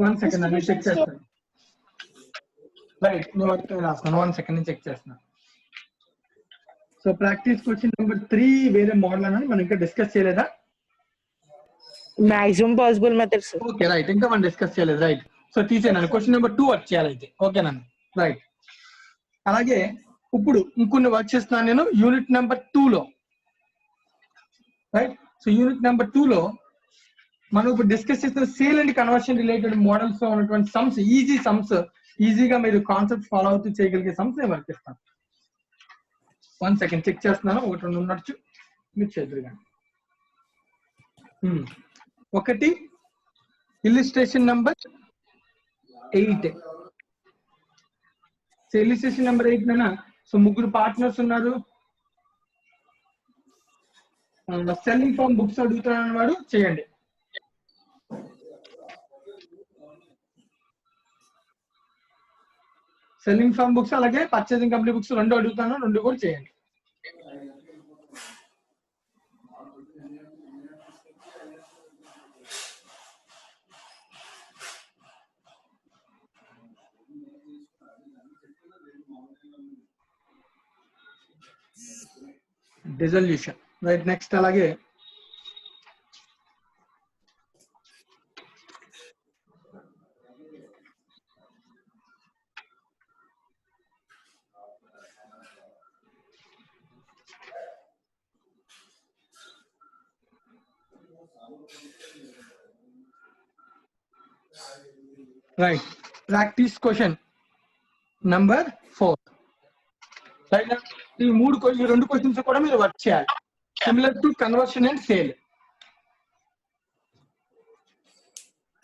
1 సెకండ్ నేను చెక్ చేస్తాను. రైట్, నువ్వు అక్కడ రాస్తాను. 1 సెకండ్ నేను చెక్ చేస్తాను. సో ప్రాక్టీస్ క్వశ్చన్ నెంబర్ 3 వేరే మోడల్ అని మనం ఇంకా డిస్కస్ చేయలేదా? Maximum possible method sir. Okay right, ఇంకా మనం డిస్కస్ చేయలేదు. రైట్. సో తీసేనండి. క్వశ్చన్ నెంబర్ 2 వర్క్ చేయాలి అయితే. ఓకేనండి. రైట్. అలాగే ఇప్పుడు ఇంకొన్ని వర్క్ చేస్తున్నాను నేను యూనిట్ నెంబర్ 2 లో. రైట్. సో యూనిట్ నెంబర్ 2 లో మనం ఇప్పుడు డిస్కస్ చేస్తున్న sale and conversion related models లో ఉన్నటువంటి సమ్స్, ఈజీ సమ్స్, ఈజీగా మీరు కాన్సెప్ట్ ఫాలో అవుతూ చేయగలిగే సమ్స్ నేను వర్క్ చేస్తాను. 1 సెకండ్ చెక్ చేస్తున్నాను. 1 2 ఉండొచ్చు, మీరు చేద్దరుగా. ఒకటి illustration number 8. So illustration number 8 నానా. సో ముగ్గురు పార్ట్నర్స్ ఉన్నారు. సెల్లింగ్ ఫార్మ్ బుక్స్ అడుగుతున్నాను వాడు చేయండి. సెల్లింగ్ ఫార్మ్ బుక్స్ అలాగే పర్చేసింగ్ కంపెనీ బుక్స్ 2 అడుగుతాను, 2 కూడా చేయండి. డిజల్యూషన్. రైట్. నెక్స్ట్ అలాగే right. Practice question number 4. Right. ఈ 2 క్వశ్చన్స్ కూడా మీరు వర్క్ చేయాలి. Similar to conversion and sale.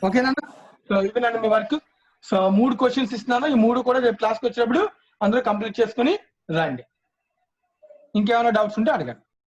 ఓకేనా? సో ఇదేనండి మీ వర్క్. సో 3 క్వశ్చన్స్ ఇస్తున్నాను. ఈ 3 కూడా రేపు క్లాస్కి వచ్చినప్పుడు అందరూ కంప్లీట్ చేసుకుని రండి. ఇంకేమైనా డౌట్స్ ఉంటే అడగండి.